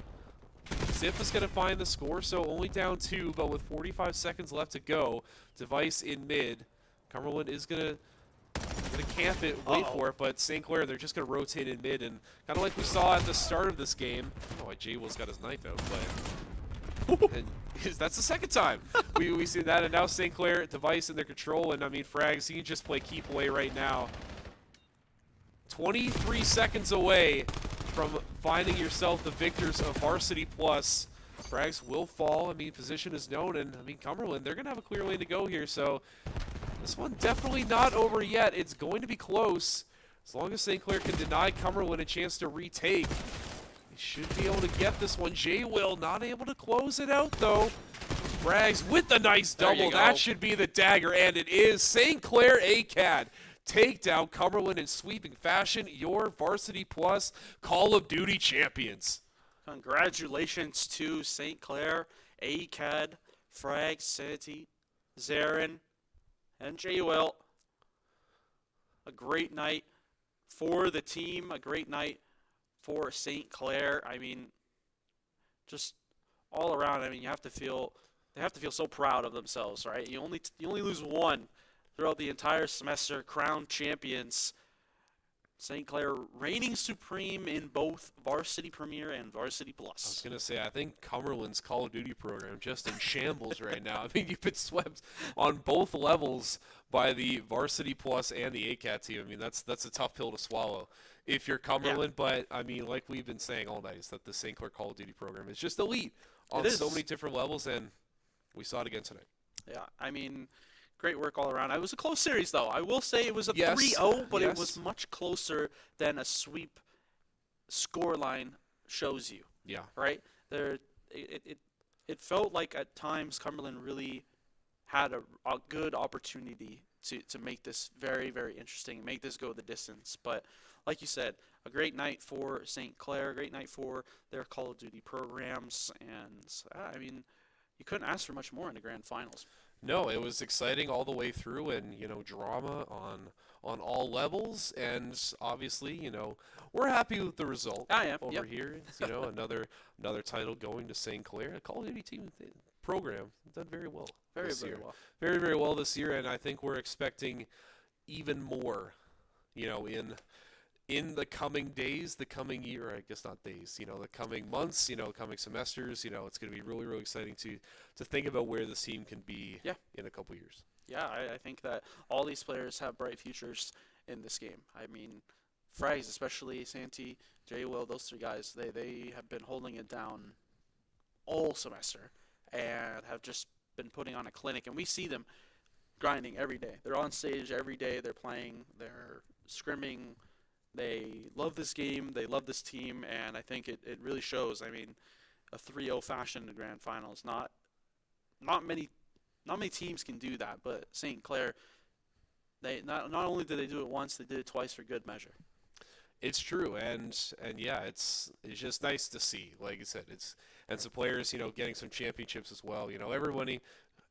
Zip is going to find the score, so only down 2, but with 45 seconds left to go. Device in mid. Cumberland is going to camp it, wait for it, but St. Clair, they're just going to rotate in mid, and kind of like we saw at the start of this game. I don't know why Jay Will's got his knife out, but and that's the second time we see that, and now St. Clair Device in their control, and I mean, Frags, he can just play keep away right now. 23 seconds away from finding yourself the victors of Varsity Plus. Frags will fall. I mean, position is known, and I mean, Cumberland, they're going to have a clear lane to go here, so this one definitely not over yet. It's going to be close. As long as St. Clair can deny Cumberland a chance to retake, they should be able to get this one. Jay Will not able to close it out, though. Frags with the nice double. That should be the dagger, and it is. St. Clair ACAD take down Cumberland in sweeping fashion. Your Varsity Plus Call of Duty champions. Congratulations to St. Clair, ACAD, Frag, Santi, Zarin, and J-Will. A great night for the team, a great night for St. Clair. I mean, just all around, I mean, they have to feel so proud of themselves, right? You only lose one throughout the entire semester, crowned champions. St. Clair reigning supreme in both Varsity Premier and Varsity Plus. I was going to say, I think Cumberland's Call of Duty program just in shambles right now. I mean, you've been swept on both levels by the Varsity Plus and the ACAT team. I mean, that's a tough pill to swallow if you're Cumberland. Yeah. But, I mean, like we've been saying all night, is that the St. Clair Call of Duty program is just elite on so many different levels, and we saw it again tonight. Yeah, I mean, great work all around. It was a close series, though. I will say it was a 3-0, but it was much closer than a sweep scoreline shows you. Yeah. Right? It felt like at times Cumberland really had a good opportunity to make this very, very interesting, make this go the distance. But like you said, a great night for St. Clair, a great night for their Call of Duty programs. And, I mean, you couldn't ask for much more in the grand finals. No, it was exciting all the way through, and drama on all levels, and obviously, we're happy with the result. I am over here. Another title going to St. Clair. A Call of Duty team program done very well. Very well. Very, very well this year, and I think we're expecting even more. In the coming days, the coming year, I guess not days, the coming months, coming semesters, it's going to be really, really exciting to think about where this team can be in a couple years. Yeah, I think that all these players have bright futures in this game. I mean, Frags, especially Santi, Jay Will, those three guys, they have been holding it down all semester and have just been putting on a clinic. And we see them grinding every day. They're on stage every day. They're playing. They're scrimming. They love this game. They love this team, and I think it really shows. I mean, a 3-0 fashion in the grand finals. Not many teams can do that, but St. Clair, they not only did they do it once, they did it twice for good measure. It's true, and yeah, it's just nice to see. Like I said, and some players, getting some championships as well.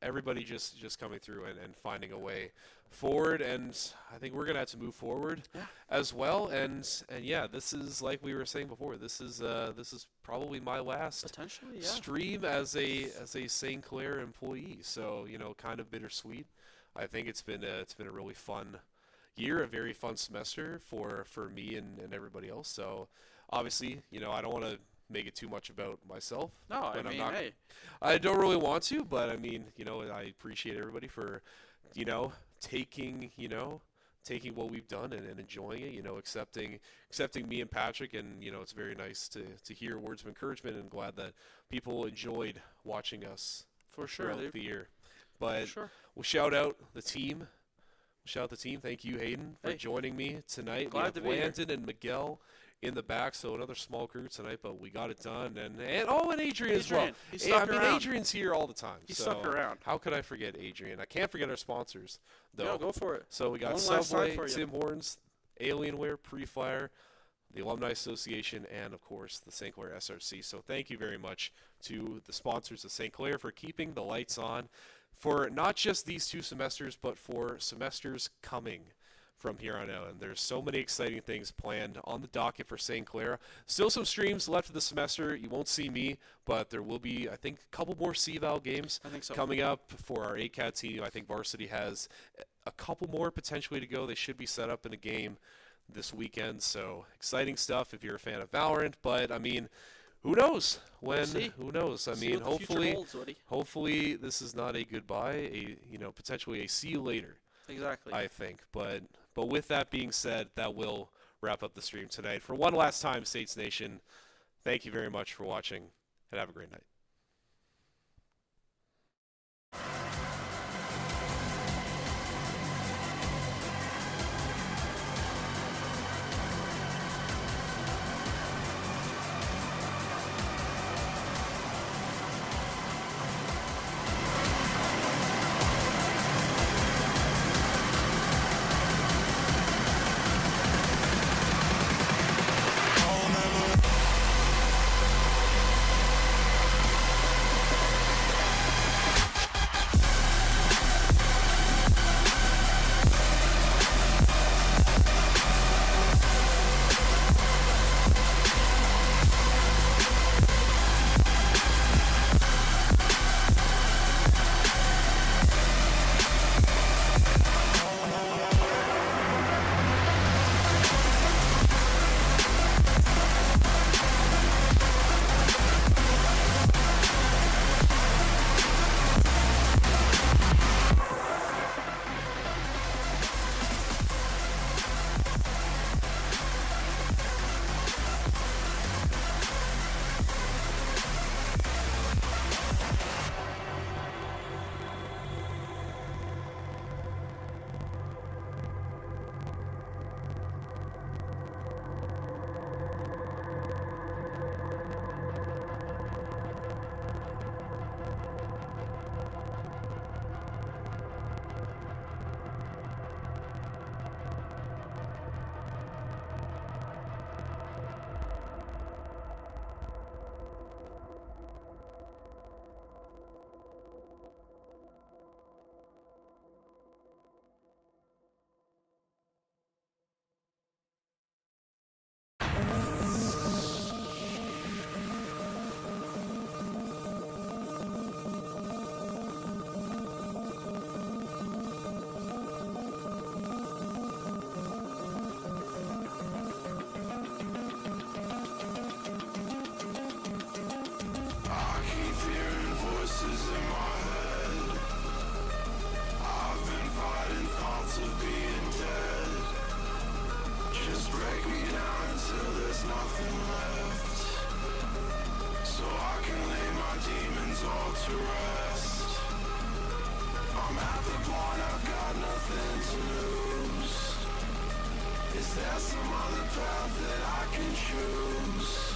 Everybody just coming through and finding a way forward, and I think we're gonna have to move forward as well. And yeah, this is, like we were saying before, this is probably my last Potentially, stream as a St. Clair employee. So kind of bittersweet. I think it's been a really fun year, a very fun semester for me and everybody else. So obviously, I don't want to make it too much about myself. No, I but mean, hey. I don't really want to, but I mean, I appreciate everybody for, taking what we've done and enjoying it, accepting me and Patrick, and, it's very nice to hear words of encouragement, and glad that people enjoyed watching us for sure throughout the year. But sure. We'll shout out the team. Thank you, Hayden, for joining me tonight. Glad to be here. Landon and Miguel in the back, so another small crew tonight, but we got it done. And Adrian as well. He stuck around. Adrian's here all the time. He stuck around. How could I forget Adrian? I can't forget our sponsors, though. Yeah, go for it. So we got One last time Subway, for you. Tim Hortons, Alienware, Pre-Fire, the Alumni Association, and, of course, the St. Clair SRC. So thank you very much to the sponsors of St. Clair for keeping the lights on for not just these 2 semesters, but for semesters coming from here on out. And there's so many exciting things planned on the docket for St. Clair. Still some streams left of the semester. You won't see me, but there will be, I think, a couple more CVAL games coming up for our ACAD team. I think Varsity has a couple more potentially to go. They should be set up in a game this weekend. So exciting stuff if you're a fan of Valorant. But, I mean, who knows? Who knows? I mean, hopefully this is not a goodbye, potentially a see you later. Exactly. I think. But with that being said, that will wrap up the stream tonight. For one last time, States Nation, thank you very much for watching, and have a great night. Is there some other path that I can choose?